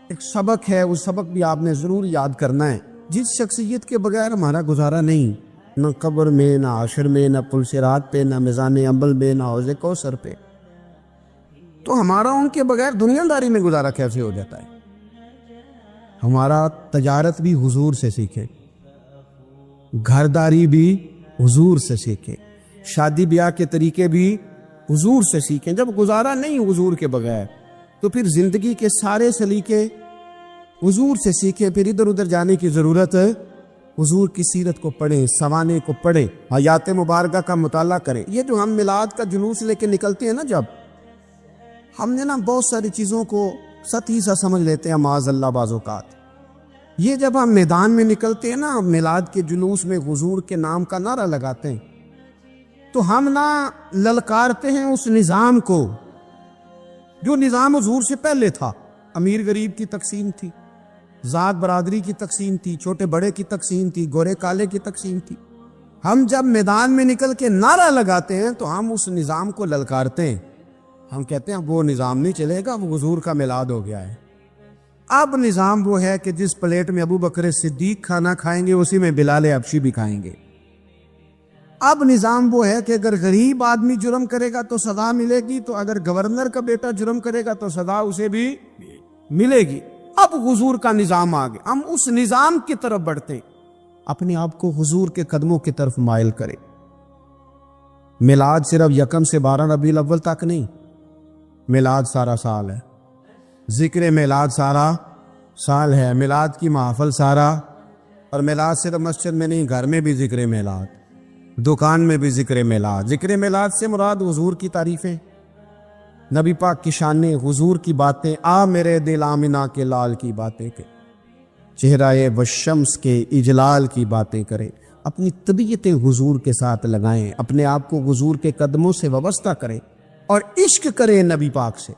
ایک سبق ہے، وہ سبق بھی آپ نے ضرور یاد کرنا ہے۔ جس شخصیت کے بغیر ہمارا گزارا نہیں، نہ قبر میں، نہ عشر میں، نہ پل صراط پہ، نہ میزان عمل میں، نہ حوض کوثر پہ، تو ہمارا ان کے بغیر دنیا داری میں گزارا کیسے ہو جاتا ہے؟ ہمارا تجارت بھی حضور سے سیکھے، گھرداری بھی حضور سے سیکھے، شادی بیاہ کے طریقے بھی حضور سے سیکھیں۔ جب گزارا نہیں حضور کے بغیر تو پھر زندگی کے سارے سلیقے حضور سے سیکھیں۔ پھر ادھر ادھر جانے کی ضرورت ہے، حضور کی سیرت کو پڑھیں، سوانے کو پڑھیں، حیات مبارکہ کا مطالعہ کریں۔ یہ جو ہم میلاد کا جلوس لے کے نکلتے ہیں نا، جب ہم نے نا بہت ساری چیزوں کو سطحی سا سمجھ لیتے ہیں معاذ اللہ بعض اوقات، یہ جب ہم میدان میں نکلتے ہیں نا، میلاد کے جلوس میں حضور کے نام کا نعرہ لگاتے ہیں، تو ہم نہ للکارتے ہیں اس نظام کو جو نظام حضور سے پہلے تھا۔ امیر غریب کی تقسیم تھی، ذات برادری کی تقسیم تھی، چھوٹے بڑے کی تقسیم تھی، گورے کالے کی تقسیم تھی۔ ہم جب میدان میں نکل کے نعرہ لگاتے ہیں تو ہم اس نظام کو للکارتے ہیں۔ ہم کہتے ہیں وہ نظام نہیں چلے گا، وہ حضور کا میلاد ہو گیا ہے۔ اب نظام وہ ہے کہ جس پلیٹ میں ابو بکر صدیق کھانا کھائیں گے اسی میں بلال حبشی بھی کھائیں گے۔ اب نظام وہ ہے کہ اگر غریب آدمی جرم کرے گا تو سزا ملے گی، تو اگر گورنر کا بیٹا جرم کرے گا تو سزا اسے بھی ملے گی۔ اب حضور کا نظام آ گیا، ہم اس نظام کی طرف بڑھتے ہیں، اپنے آپ کو حضور کے قدموں کی طرف مائل کریں۔ میلاد صرف 1 سے 12 ربیع الاول تک نہیں، میلاد سارا سال ہے، ذکر میلاد سارا سال ہے، میلاد کی محفل سارا، اور میلاد صرف مسجد میں نہیں، گھر میں بھی ذکر میلاد، دکان میں بھی ذکر میلاد۔ ذکر میلاد سے مراد حضور کی تعریفیں، نبی پاک کی شانیں، حضور کی باتیں، آ میرے دل آمنہ کے لال کی باتیں کہ چہرہ والشمس کے اجلال کی باتیں کریں، اپنی طبیعتیں حضور کے ساتھ لگائیں، اپنے آپ کو حضور کے قدموں سے وابستہ کریں اور عشق کریں نبی پاک سے۔